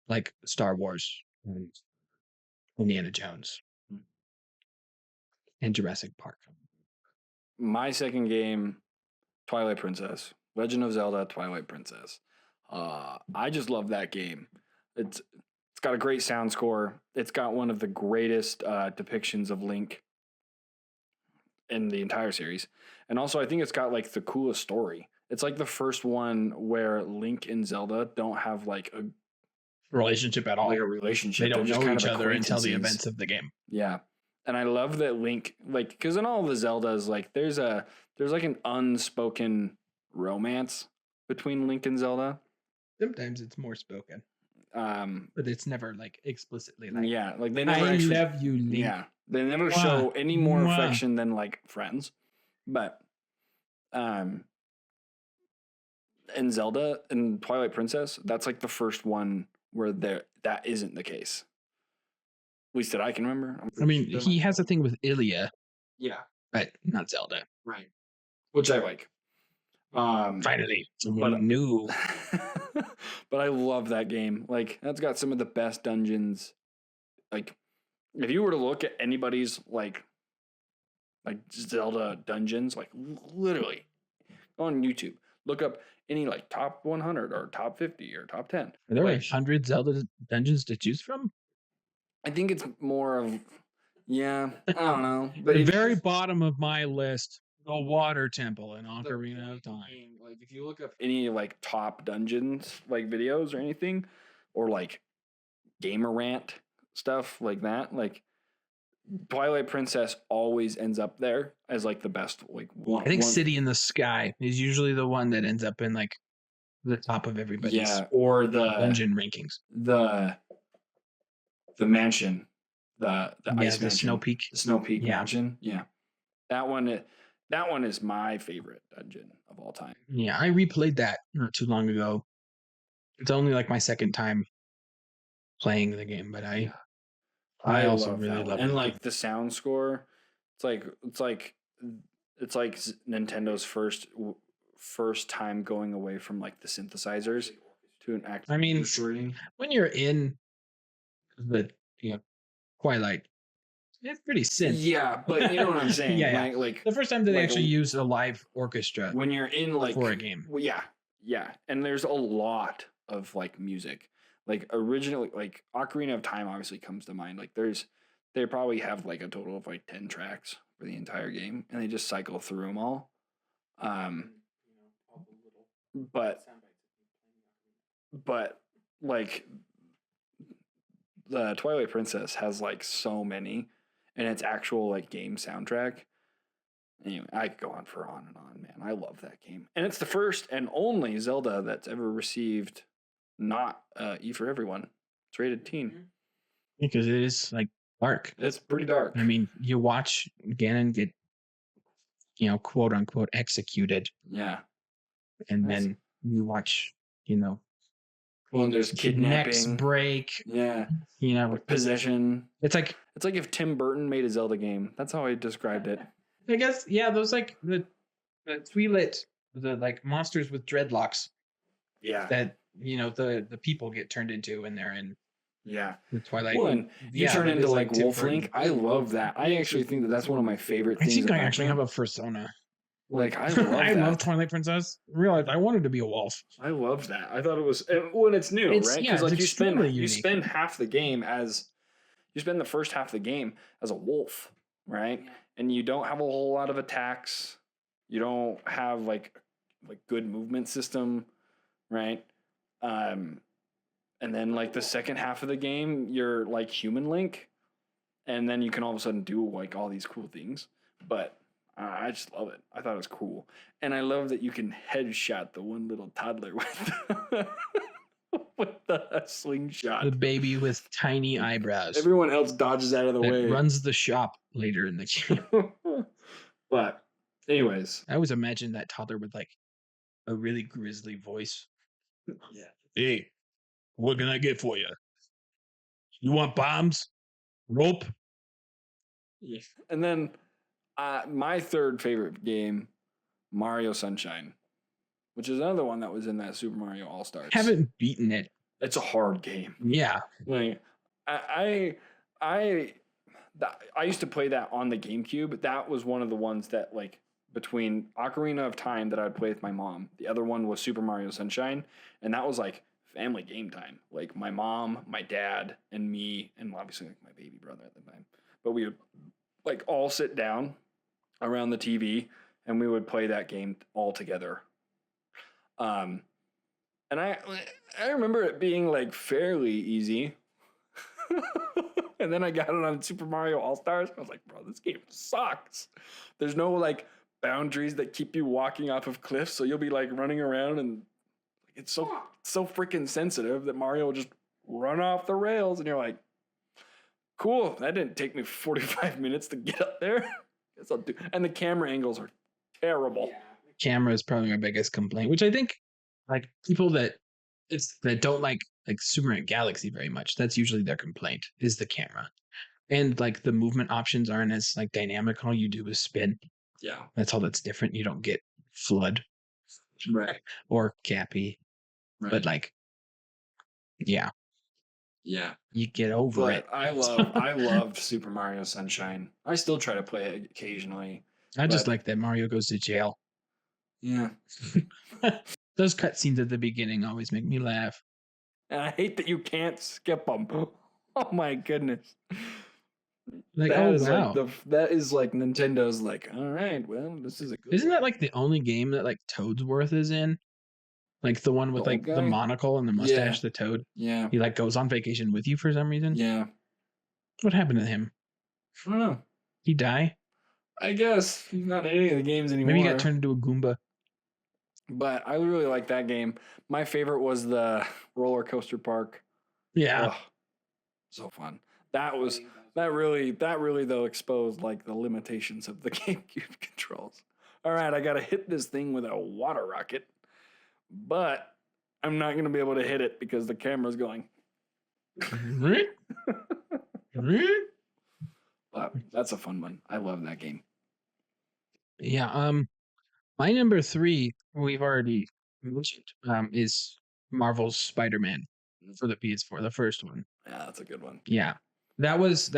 like Star Wars and Indiana Jones and Jurassic Park. My second game, Twilight Princess, Legend of Zelda: Twilight Princess. I just love that game. It's got a great sound score. It's got one of the greatest depictions of Link in the entire series, and also I think it's got like the coolest story. It's like the first one where Link and Zelda don't have like a Relationship at all. like a relationship. They don't They're just know kind each of other until the acquaintances. events of the game. Yeah. And I love that Link, like, because in all the Zeldas, like, there's like an unspoken romance between Link and Zelda. Sometimes it's more spoken, but it's never like explicitly like, Yeah, like they never I actually, love you, Link. yeah, they never Mwah. show any more Mwah. affection than like friends. But, in Zelda and Twilight Princess, that's like the first one where that isn't the case. At least that I can remember. I mean, he has a thing with Ilya, Yeah, but not Zelda. right. Which I like. Finally, someone new. But I love that game. Like, that's got some of the best dungeons. Like, if you were to look at anybody's like Zelda dungeons, like literally on YouTube, look up any like top 100 or top 50 or top 10. Are there like 100 Zelda dungeons to choose from? I think it's more of, yeah, I don't know. But The very bottom of my list, the Water Temple in Ocarina of Time. Like, if you look up any like top dungeons, like videos or anything, or like gamer rant stuff like that, like Twilight Princess always ends up there as like the best. Like, I think City in the Sky is usually the one that ends up in like the top of everybody's or the dungeon rankings. The mansion, the ice mansion, Snow Peak, mansion. Yeah, that one is my favorite dungeon of all time. Yeah, I replayed that not too long ago. It's only like my second time playing the game, but I also really love it. And like the sound score, it's like Nintendo's first time going away from like the synthesizers to an actual. I mean, when you're in the Twilight, it's pretty synth. Yeah, but you know what I'm saying. Yeah. Like the first time that they actually used a live orchestra when you're in like for a game. Well, yeah, and there's a lot of like music. Like originally, like Ocarina of Time obviously comes to mind. Like they probably have like a total of like 10 tracks for the entire game, and they just cycle through them all. But like the Twilight Princess has like so many, and its actual like game soundtrack. Anyway, I could go on and on, man. I love that game, and it's the first and only Zelda that's ever received not E for everyone. It's rated teen because it is like dark. It's pretty dark. I mean, you watch Ganon get, quote unquote executed. Yeah, and then you watch, when there's kidnapping, necks break. Yeah, like possession. It's like if Tim Burton made a Zelda game. That's how I described it. I guess, yeah, those like the Twi'let, the like monsters with dreadlocks. Yeah. That the people get turned into when they're in. Yeah. The Twilight. Well, and you turn into like Wolf Link. I love that. I actually think that's one of my favorite things. I think I actually have a persona. Like I love I love Twilight Princess. I realized I wanted to be a wolf. I love that. I thought it was when it's new, right? Because like you spend half the game you spend the first half of the game as a wolf, right? Yeah. And you don't have a whole lot of attacks. You don't have like good movement system, right? And then like the second half of the game, you're like human Link, and then you can all of a sudden do like all these cool things. But I just love it. I thought it was cool, and I love that you can headshot the one little toddler with the slingshot. The baby with tiny eyebrows. Everyone else dodges out of the way. Runs the shop later in the game. But Anyways, I always imagine that toddler with like a really grisly voice. yeah. Hey, what can I get for you? You want bombs? Rope? Yeah. And then my third favorite game, Mario Sunshine, which is another one that was in that Super Mario All Stars. Haven't beaten it. It's a hard game. Yeah. Like I I I used to play that on the GameCube. That was one of the ones that like between Ocarina of Time that I'd play with my mom. The other one was Super Mario Sunshine, and that was like family game time. Like my mom, my dad, and me, and obviously like my baby brother at the time. But we would like all sit down around the TV and we would play that game all together. Um, and I remember it being like fairly easy. And then I got it on Super Mario All Stars. I was like, bro, this game sucks. There's no like boundaries that keep you walking off of cliffs, so you'll be like running around and it's so freaking sensitive that Mario will just run off the rails, and you're like, cool. That didn't take me 45 minutes to get up there. Guess I'll do. And the camera angles are terrible. Yeah. Camera is probably my biggest complaint, which I think like people that don't like Super Mario Galaxy very much, that's usually their complaint is the camera. And like the movement options aren't as like dynamic. All you do is spin. Yeah. That's all that's different. You don't get Flood Right. or Cappy. Right. But like, yeah. Yeah. You get over it. I loved Super Mario Sunshine. I still try to play it occasionally. I just like that Mario goes to jail. Yeah. Those cutscenes at the beginning always make me laugh. And I hate that you can't skip them. Oh my goodness. Like, That oh is wow. that is like Nintendo's like, all right, well, this is a good Isn't that like the only game that like Toadsworth is in? Like the one with The like old the guy? monocle and the mustache, the Toad. Yeah. He like goes on vacation with you for some reason. Yeah. What happened to him? I don't know. He die? I guess he's not in any of the games anymore. Maybe he got turned into a Goomba. But I really like that game. My favorite was the roller coaster park. Yeah. Ugh, so fun. That really though exposed like the limitations of the GameCube controls. All right, I gotta hit this thing with a water rocket, but I'm not gonna be able to hit it because the camera's going. But that's a fun one. I love that game. Yeah. My number 3 we've already mentioned is Marvel's Spider-Man for the PS4, the first one. Yeah, that's a good one. Yeah. That was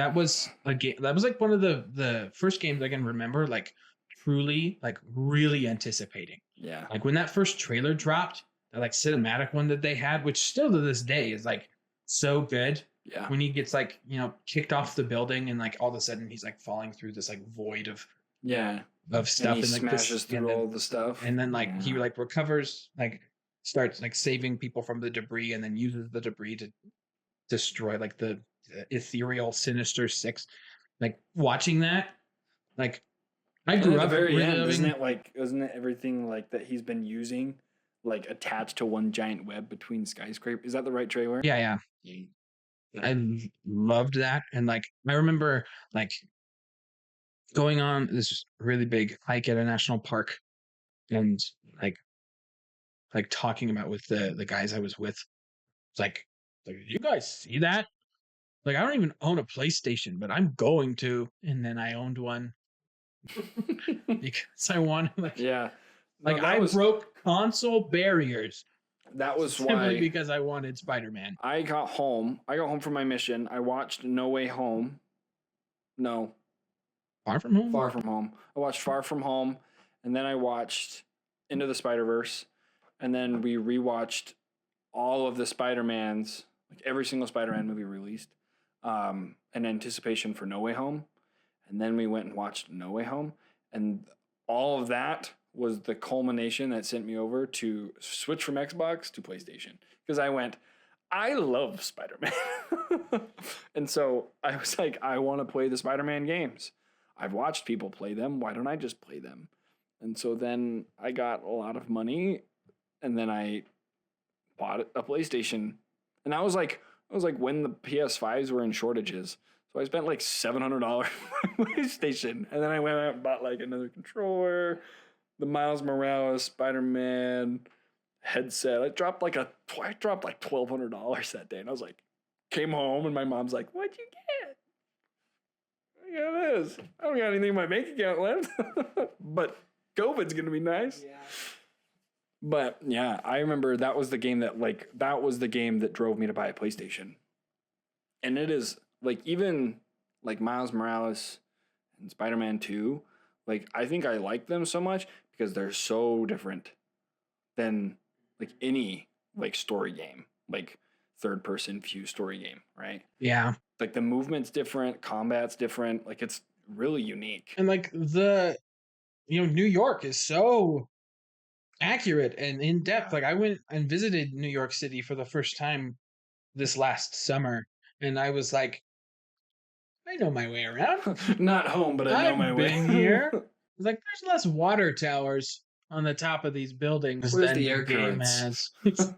a game that was like one of the first games I can remember like truly like really anticipating. Yeah. Like when that first trailer dropped, that like cinematic one that they had, which still to this day is like so good. Yeah. When he gets like, kicked off the building and like all of a sudden he's like falling through this like void of stuff and he like smashes through all the stuff. And then like he like recovers, like starts like saving people from the debris and then uses the debris to destroy like the ethereal Sinister Six. Like watching that, like I grew up very end, isn't it everything like that he's been using like attached to one giant web between skyscrapers? Is that the right trailer? Yeah. I loved that. And like I remember like going on this really big hike at a national park and like talking about with the guys I was with. It's like you guys see that? Like I don't even own a PlayStation, but I'm going to. And then I owned one because I wanted I broke console barriers. That was simply because I wanted Spider-Man. I got home from my mission. I watched No Way Home. No. Far From Home? Far From Home. I watched Far From Home, and then I watched Into the Spider-Verse, and then we rewatched all of the Spider-Mans, like every single Spider-Man movie released, in anticipation for No Way Home. And then we went and watched No Way Home, and all of that was the culmination that sent me over to switch from Xbox to PlayStation. Because I went, I love Spider-Man. And so I was like, I want to play the Spider-Man games. I've watched people play them. Why don't I just play them? And so then I got a lot of money, and then I bought a PlayStation. And I was like when the PS5s were in shortages. So I spent like $700 on my PlayStation, and then I went out and bought like another controller, the Miles Morales Spider-Man headset. I dropped like $1,200 that day, and I was like, came home, and my mom's like, "What'd you get?" Look at this. I don't got anything in my bank account left, but COVID's gonna be nice. Yeah. But yeah, I remember that was the game that drove me to buy a PlayStation. And it is like even like Miles Morales and Spider-Man 2, like I think I like them so much because they're so different than like any like story game, like third person view story game, right? Yeah. Like the movement's different, combat's different, like it's really unique. And like New York is so accurate and in depth. Like I went and visited New York City for the first time this last summer, and I was like, I know my way around. Not home, but I know my I've way. been here. It's like there's less water towers on the top of these buildings Where's than the your air game currents? has.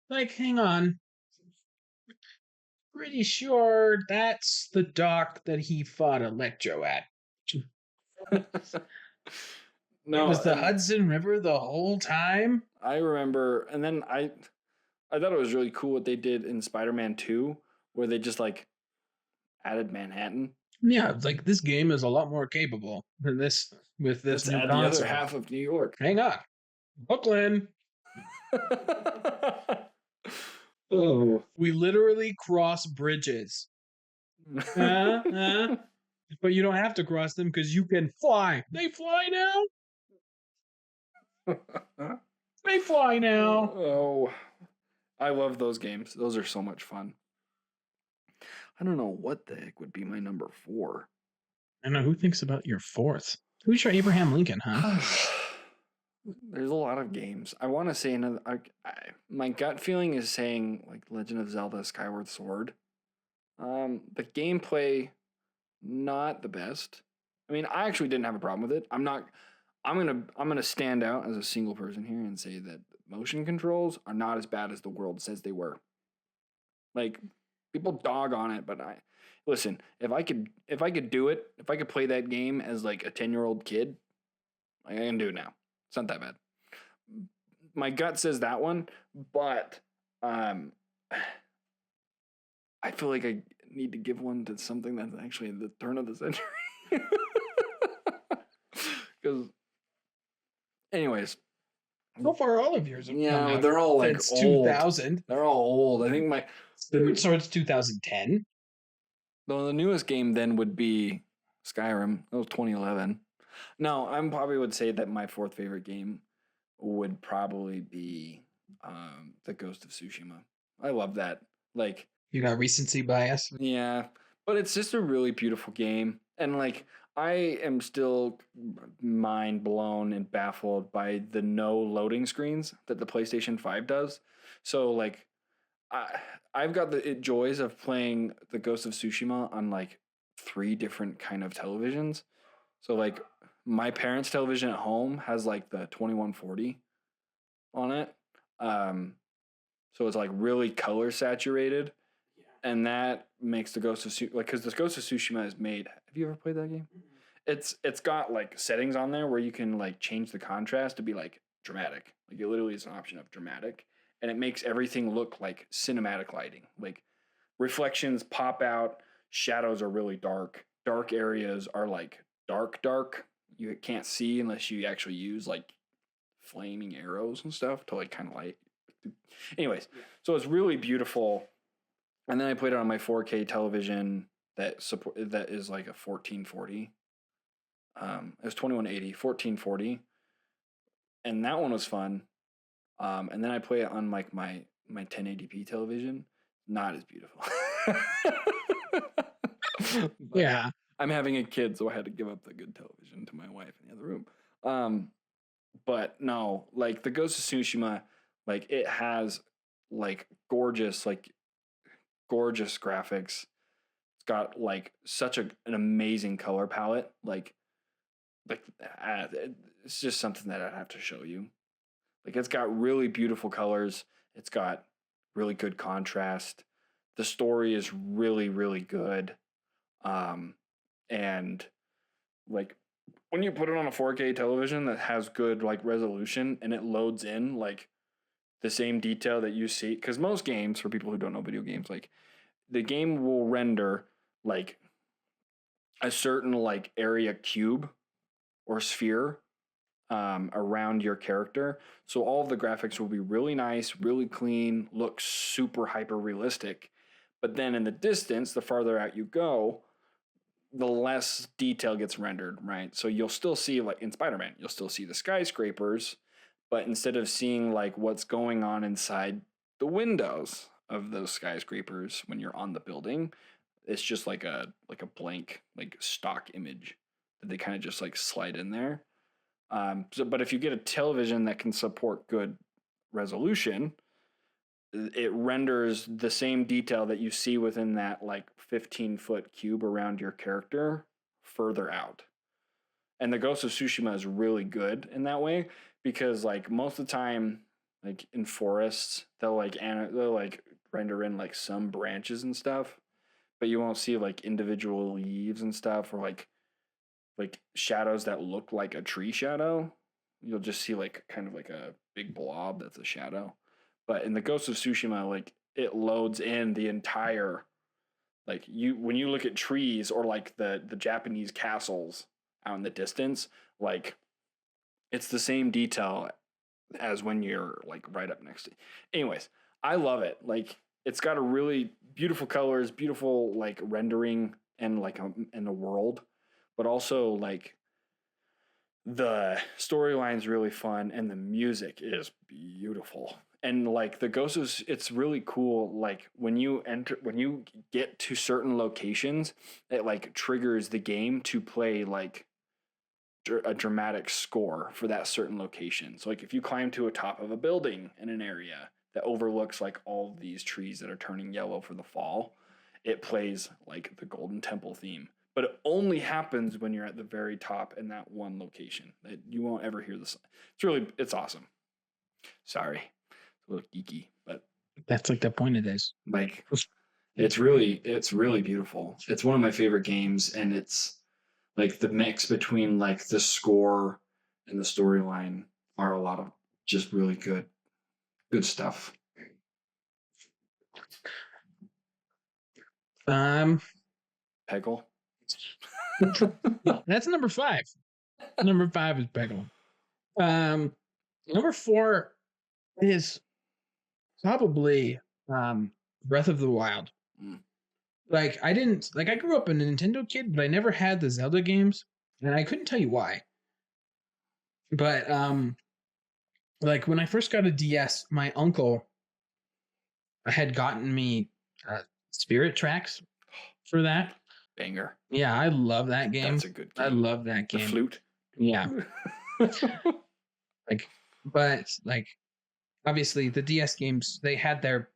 Like, hang on. Pretty sure that's the dock that he fought Electro at. It No, was the and Hudson River the whole time. I remember, and then I thought it was really cool what they did in Spider-Man 2, where they just like added Manhattan. Yeah, it's like this game is a lot more capable than this with this Let's new add the other console. half of New York. Hang on. Brooklyn. Oh. We literally cross bridges. Uh, uh, but you don't have to cross them because you can fly. They fly now. They fly now. Oh, I love those games. Those are so much fun. I don't know what the heck would be my number 4. I know who thinks about your fourth. Who's your Abraham Lincoln, huh? There's a lot of games. I want to say another. My gut feeling is saying like Legend of Zelda: Skyward Sword. The gameplay, not the best. I mean, I actually didn't have a problem with it. I'm not. I'm gonna stand out as a single person here and say that motion controls are not as bad as the world says they were. Like people dog on it, but I listen. If I could do it, if I could play that game as like a 10-year-old kid, I can do it now. It's not that bad. My gut says that one, but um, I feel like I need to give one to something that's actually the turn of the century. Because, anyways, So far, all of yours have come yeah, out they're all like since old. 2000. They're all old. I think So it's 2010. the newest game then would be Skyrim. That was 2011. No, I probably would say that my fourth favorite game would probably be the Ghost of Tsushima. I love that. Like, You got recency bias. yeah, but it's just a really beautiful game, and like I am still mind blown and baffled by the no loading screens that the PlayStation 5 does. So like I've got the joys of playing the Ghost of Tsushima on like 3 different kind of televisions. So like my parents' television at home has like the 2140 on it. So it's like really color saturated, and that makes the Ghost of Tsushima like because the Ghost of Tsushima is made. Have you ever played that game? It's got like settings on there where you can like change the contrast to be like dramatic. Like it literally is an option of dramatic, and it makes everything look like cinematic lighting. Like reflections pop out, shadows are really dark. Dark areas are like dark. You can't see unless you actually use like flaming arrows and stuff to like kind of light. Anyways, so it's really beautiful. And then I played it on my 4K television that is like a 1440. It was 2180, 1440, and that one was fun. And then I play it on like my 1080p television, not as beautiful. Yeah. I'm having a kid, so I had to give up the good television to my wife in the other room. But no, like the Ghost of Tsushima, like it has like gorgeous graphics. It's got like such an amazing color palette. Like it's just something that I'd have to show you. Like it's got really beautiful colors. It's got really good contrast. The story is really, really good. And like when you put it on a 4K television that has good like resolution and it loads in like the same detail that you see, because most games, for people who don't know video games, like the game will render like a certain like area cube or sphere around your character. So all of the graphics will be really nice, really clean, look super hyper realistic. But then in the distance, the farther out you go, the less detail gets rendered, right? So you'll still see, like in Spider-Man, you'll still see the skyscrapers, but instead of seeing like what's going on inside the windows of those skyscrapers when you're on the building, it's just like a blank like stock image that they kind of just like slide in there. But if you get a television that can support good resolution, it renders the same detail that you see within that like 15-foot cube around your character further out. And the Ghost of Tsushima is really good in that way because like most of the time, like in forests, they'll like render in like some branches and stuff, but you won't see like individual leaves and stuff or like shadows that look like a tree shadow. You'll just see like kind of like a big blob that's a shadow. But in the Ghost of Tsushima, like it loads in the entire like you when you look at trees or like the Japanese castles out in the distance, like it's the same detail as when you're like right up next to. Anyways, I love it. Like it's got a really beautiful colors, beautiful like rendering and like in the world, but also like the storyline's really fun and the music is beautiful. And like the ghost is it's really cool like when you get to certain locations it like triggers the game to play like a dramatic score for that certain location. So like if you climb to a top of a building in an area that overlooks like all of these trees that are turning yellow for the fall, it plays like the Golden Temple theme. But it only happens when you're at the very top in that one location. You won't ever hear this. It's awesome. Sorry, it's a little geeky, but That's like the point of this. like it's really beautiful. It's one of my favorite games, and it's like the mix between like the score and the storyline are a lot of just really good stuff. Um, Peggle. that's number 5. Number 5 is Peggle. Number 4 is probably Breath of the Wild. Mm. Like I grew up a Nintendo kid, but I never had the Zelda games, and I couldn't tell you why. But like when I first got a DS, my uncle had gotten me Spirit Tracks for that. Banger. Yeah, I love that game. That's a good game. I love that game. The flute. Yeah. But obviously the DS games, they had their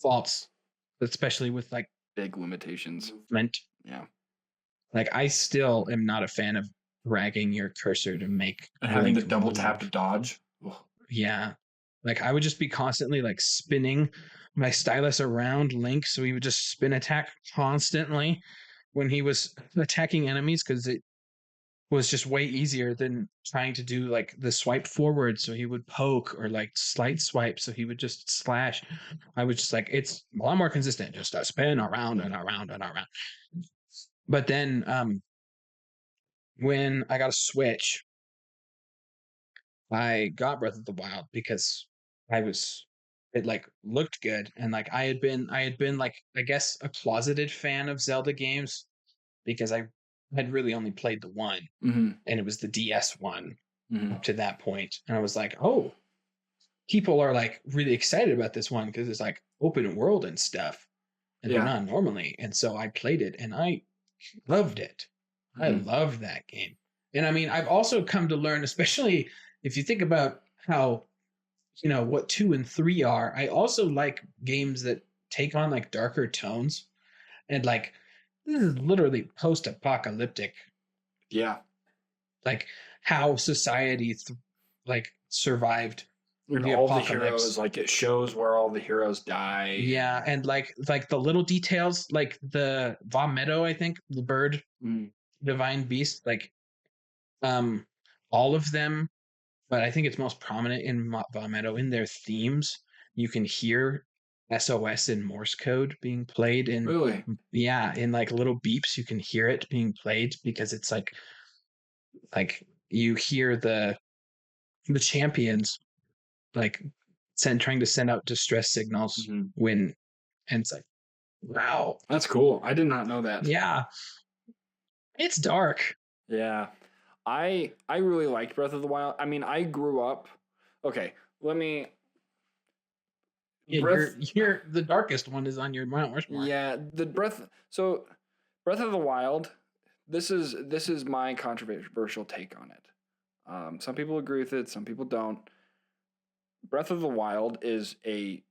faults, especially with like big limitations. Movement. Yeah. Like I still am not a fan of dragging your cursor to make and having the double tap to dodge. Ugh. Yeah. Like I would just be constantly like spinning my stylus around Link so he would just spin attack constantly when he was attacking enemies because it was just way easier than trying to do like the swipe forward so he would poke or like slight swipe so he would just slash. I was just like it's a lot more consistent, just a spin around and around and around. But then when I got a Switch, I got Breath of the Wild because it like looked good and like I had been like I guess a closeted fan of Zelda games because I had really only played the one and it was the DS one up to that point. And I was like, oh, people are like really excited about this one because it's like open world and stuff. And they're not normally. And so I played it and I loved it. I loved that game. And I mean, I've also come to learn, especially if you think about how, what 2 and 3 are, I also like games that take on like darker tones and like this is literally post-apocalyptic. Yeah. Like how society like survived And the all the apocalypse. heroes, like it shows where all the heroes die. Yeah, and like the little details, like the Vomito, I think, the bird, Mm. divine beast, like um all of them, but I think it's most prominent in Vomito in their themes. You can hear SOS in Morse code being played in, Really? yeah, in like little beeps. You can hear it being played because it's like you hear the champions like trying to send out distress signals Mm-hmm. when, and it's like, wow, That's cool. I did not know that. yeah, it's dark. Yeah. I really liked Breath of the Wild. I mean, I grew up. Okay, let me Yeah, Breath. you're the darkest one is on your Mount Rushmore. Yeah, the Breath. So, Breath of the Wild. This is my controversial take on it. Some people agree with it. Some people don't. Breath of the Wild is an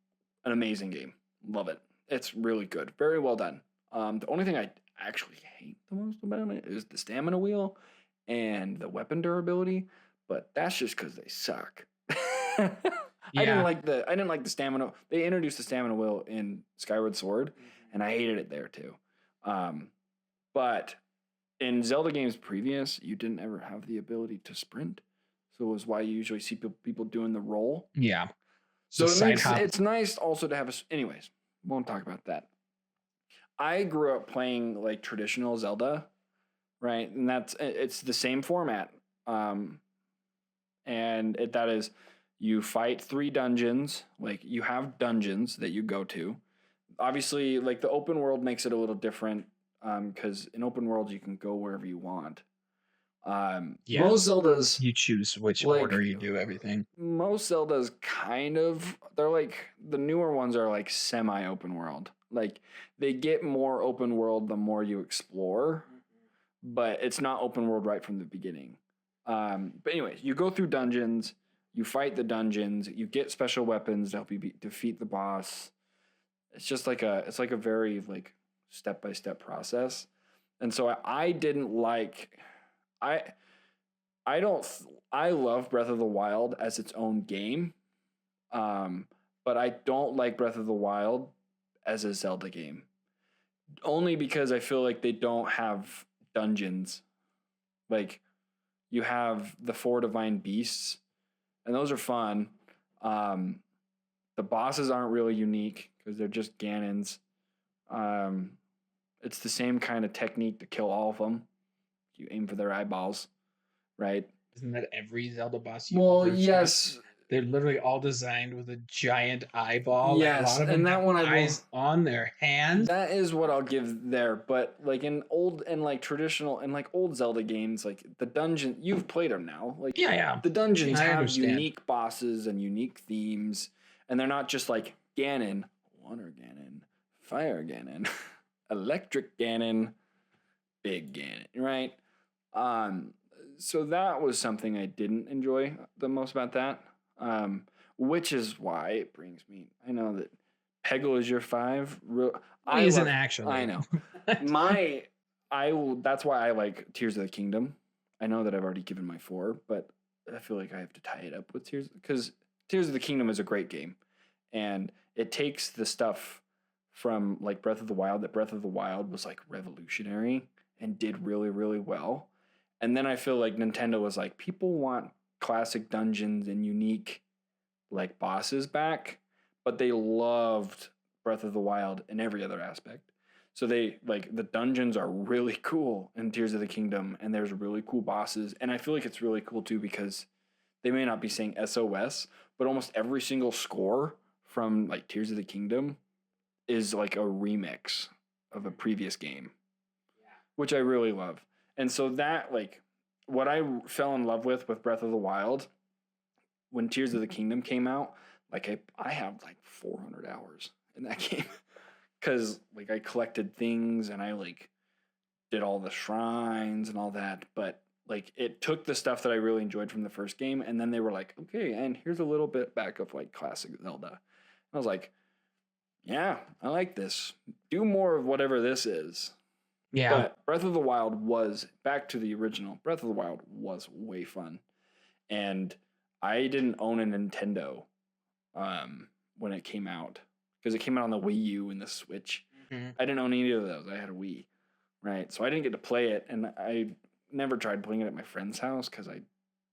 amazing game. Love it. It's really good. Very well done. The only thing I actually hate the most about it is the stamina wheel and the weapon durability, but that's just because they suck. Yeah, I didn't like the stamina. They introduced the stamina wheel in Skyward Sword, and I hated it there too. But in Zelda games previous, you didn't ever have the ability to sprint, so it was why you usually see people doing the roll. yeah, the So side hop. it's nice also to have a. Anyways, won't talk about that. I grew up playing like traditional Zelda, right? And it's the same format. Um, and that is you fight 3 dungeons. Like you have dungeons that you go to. Obviously, like the open world makes it a little different because in open world you can go wherever you want. Yeah, Most Zeldas you choose which order like you do everything. most Zeldas kind of they're like the newer ones are like semi open world. Like they get more open world the more you explore, but it's not open world right from the beginning. But anyways, you go through dungeons, you fight the dungeons, you get special weapons to help you defeat the boss. It's like a very like step by step process, and so I didn't like I I don't. I love Breath of the Wild as its own game, um, but I don't like Breath of the Wild as a Zelda game. Only because I feel like they don't have dungeons. Like you have the 4 divine beasts, and those are fun. Um, the bosses aren't really unique because they're just Ganons. Um, it's the same kind of technique to kill all of them. You aim for their eyeballs, right? Isn't that every Zelda boss you've Well, ever fought? yes, They're literally all designed with a giant eyeball, and a yes, lot of them and that have one I will. eyes on their hands. That is what I'll give there, but like in old and like traditional and like old Zelda games, like the dungeon you've played them now. Like Yeah, yeah, the dungeons I have understand. unique bosses and unique themes, and they're not just like Ganon, water Ganon, fire Ganon, electric Ganon, big Ganon, right? Um, so that was something I didn't enjoy the most about that. Which is why it brings me. I know that Peggle is your 5. Well, he isn't I actually. know. My I will. That's why I like Tears of the Kingdom. I know that I've already given my 4, but I feel like I have to tie it up with Tears because Tears of the Kingdom is a great game, and it takes the stuff from like Breath of the Wild. That Breath of the Wild was like revolutionary and did really really well, and then I feel like Nintendo was like people want classic dungeons and unique like bosses back, but they loved Breath of the Wild in every other aspect. So they like the dungeons are really cool in Tears of the Kingdom, and there's really cool bosses. And I feel like it's really cool too because they may not be saying SOS, but almost every single score from like Tears of the Kingdom is like a remix of a previous game, which I really love. And so that like what I fell in love with Breath of the Wild when Tears of the Kingdom came out, like I have like 400 hours in that game because like I collected things and I like did all the shrines and all that. But like it took the stuff that I really enjoyed from the first game, and then they were like, okay, and here's a little bit back of like classic Zelda. And I was like, yeah, I like this. Do more of whatever this is. Yeah, But Breath of the Wild was back to the original. Breath of the Wild was way fun, and I didn't own a Nintendo when it came out because it came out on the Wii U and the Switch. Mm-hmm. I didn't own any of those. I had a Wii, right? So I didn't get to play it, and I never tried playing it at my friend's house because I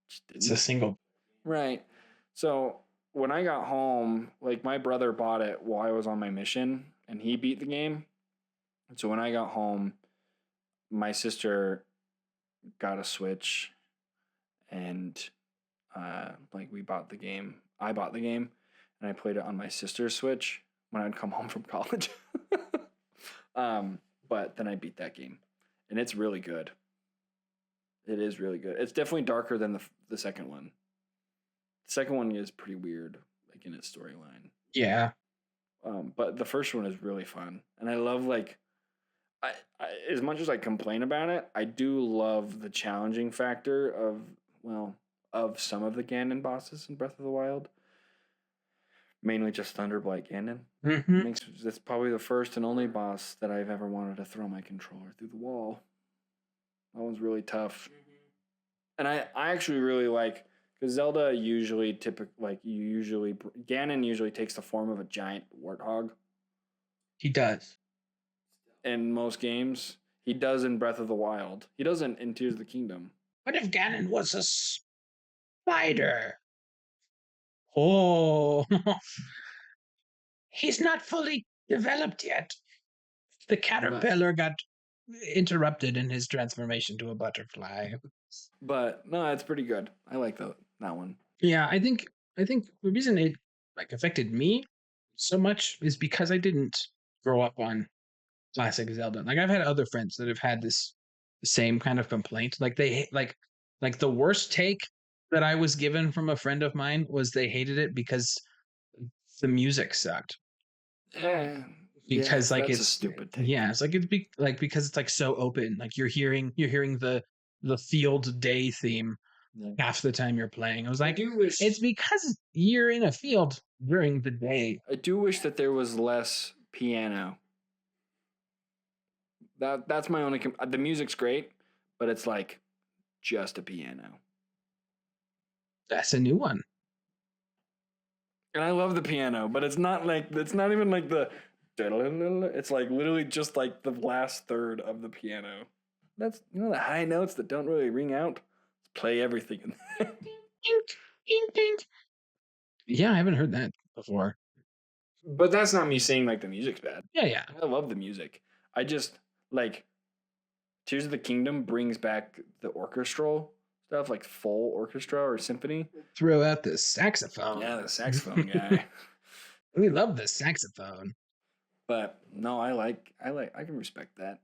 just It's a didn't. single. Right. So when I got home, like my brother bought it while I was on my mission, and he beat the game. And so when I got home, my sister got a Switch, and like we bought the game. I bought the game, and I played it on my sister's Switch when I'd come home from college. But then I beat that game, and it's really good. It is really good. It's definitely darker than the second one. The second one is pretty weird, like in its storyline. Yeah. But the first one is really fun, and I love like I as much as I complain about it, I do love the challenging factor of some of the Ganon bosses in Breath of the Wild. Mainly just Thunderblight Ganon. Mm-hmm. That's probably the first and only boss that I've ever wanted to throw my controller through the wall. That one's really tough. And I actually really like because Zelda usually Ganon usually takes the form of a giant warthog. He does. In most games. He does in Breath of the Wild. He doesn't in Tears of the Kingdom. What if Ganon was a spider? Oh, he's not fully developed yet. The caterpillar got interrupted in his transformation to a butterfly. But no, it's pretty good. I like that one. Yeah, I think the reason it like affected me so much is because I didn't grow up on classic Zelda. Like I've had other friends that have had this same kind of complaint. Like they like the worst take that I was given from a friend of mine was they hated it because the music sucked. Because like that's a it's stupid take. yeah, it's like because it's like so open. Like you're hearing the field day theme half the time you're playing. I was like, it's because you're in a field during the day. I do wish that there was less piano. That's my only. The music's great, but it's like just a piano. That's a new one. And I love the piano, but it's not even like the. It's like literally just like the last third of the piano. That's the high notes that don't really ring out. Let's play everything in there. Yeah, I haven't heard that before. But that's not me saying like the music's bad. Yeah. I love the music. I just like Tears of the Kingdom brings back the orchestral stuff, like full orchestra or symphony. Throw out the saxophone. Yeah, the saxophone guy. We love the saxophone. But no, I can respect that.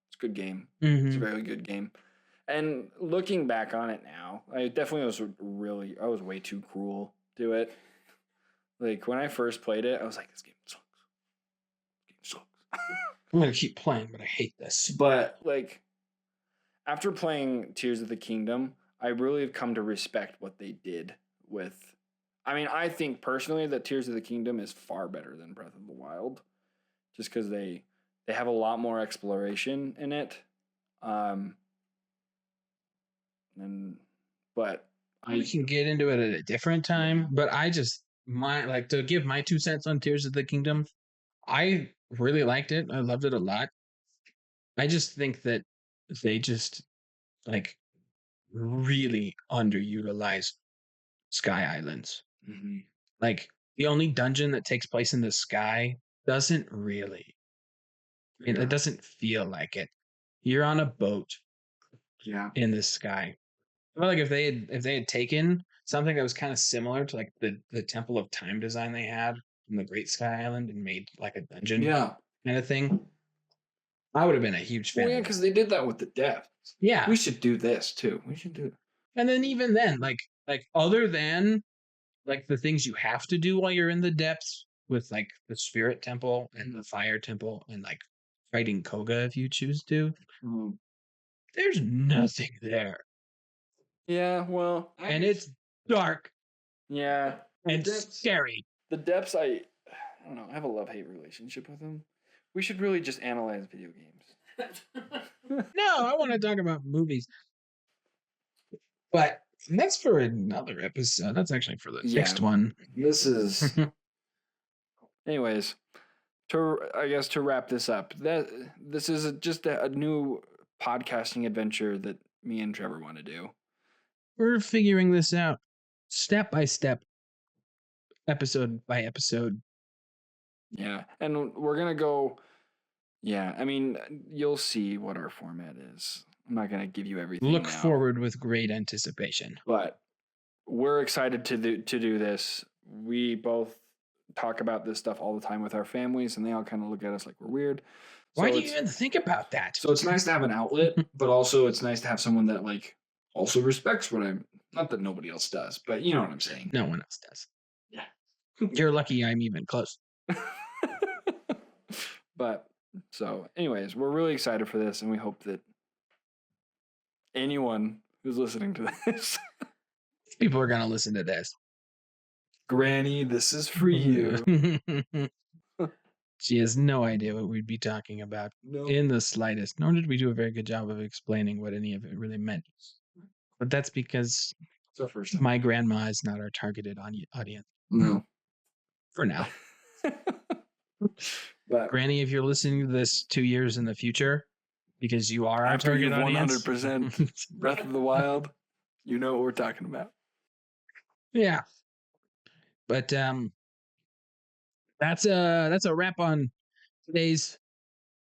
It's a good game. Mm-hmm. It's a very good game. And looking back on it now, I definitely I was way too cruel to it. Like when I first played it, I was like, this game sucks. I'm gonna keep playing, but I hate this. But like after playing Tears of the Kingdom, I really have come to respect what they did with. I mean, I think personally that Tears of the Kingdom is far better than Breath of the Wild, just because they have a lot more exploration in it. But we can get into it at a different time. But I just to give my 2 cents on Tears of the Kingdom. I really liked it. I loved it a lot. I just think that they just like really underutilize Sky Islands. mm-hmm. Like the only dungeon that takes place in the sky doesn't really. It doesn't feel like it. You're on a boat. Yeah. In the sky. I feel like if they had taken something that was kind of similar to like the Temple of Time design they had from the Great Sky Island and made like a dungeon kind of thing, I would have been a huge fan. Well, yeah, because they did that with the depths. Yeah, we should do this too. We should do it. And then even then, like other than like the things you have to do while you're in the depths with like the Spirit Temple and the Fire Temple and like fighting Koga if you choose to, there's nothing there. Yeah, well, and it's dark. Yeah, and scary. The depths, I don't know. I have a love-hate relationship with them. We should really just analyze video games. No, I want to talk about movies. But And that's for another episode. That's actually for the Yeah. next one. This is, anyways, I guess to wrap this up, this is just a new podcasting adventure that me and Trevor want to do. We're figuring this out step by step, episode by episode. Yeah, and we're gonna go. Yeah, I mean, you'll see what our format is. I'm not gonna give you everything. Look now, forward with great anticipation. but we're excited to do this. We both talk about this stuff all the time with our families, and they all kind of look at us like we're weird. Why So do you even think about that? So it's nice to have an outlet, but also it's nice to have someone that like also respects what I'm. Not that nobody else does, but you know what I'm saying. No one else does. Yeah. You're lucky I'm even close. But so, anyways, we're really excited for this, and we hope that anyone who's listening to this, people are gonna listen to this. Granny, this is for you. She has no idea what we'd be talking about in the slightest, nor did we do a very good job of explaining what any of it really meant. But that's because my grandma is not our targeted audience. No. For now. But Granny, if you're listening to this 2 years in the future, because you are our target audience. 100% Breath of the Wild, you know what we're talking about. Yeah. But that's a wrap on today's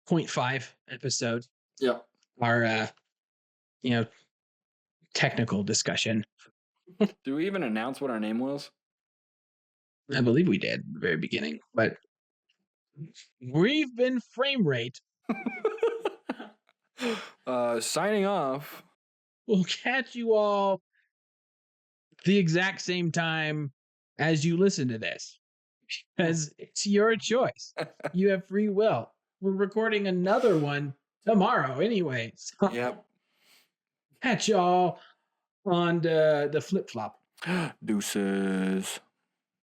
0.5 episode. Yeah. Our technical discussion. Do we even announce what our name was? I believe we did at the very beginning, but we've been Frame Rate. Signing off. We'll catch you all the exact same time as you listen to this, because it's your choice. You have free will. We're recording another one tomorrow anyway. So Yep. catch y'all on the flip-flop. Deuces.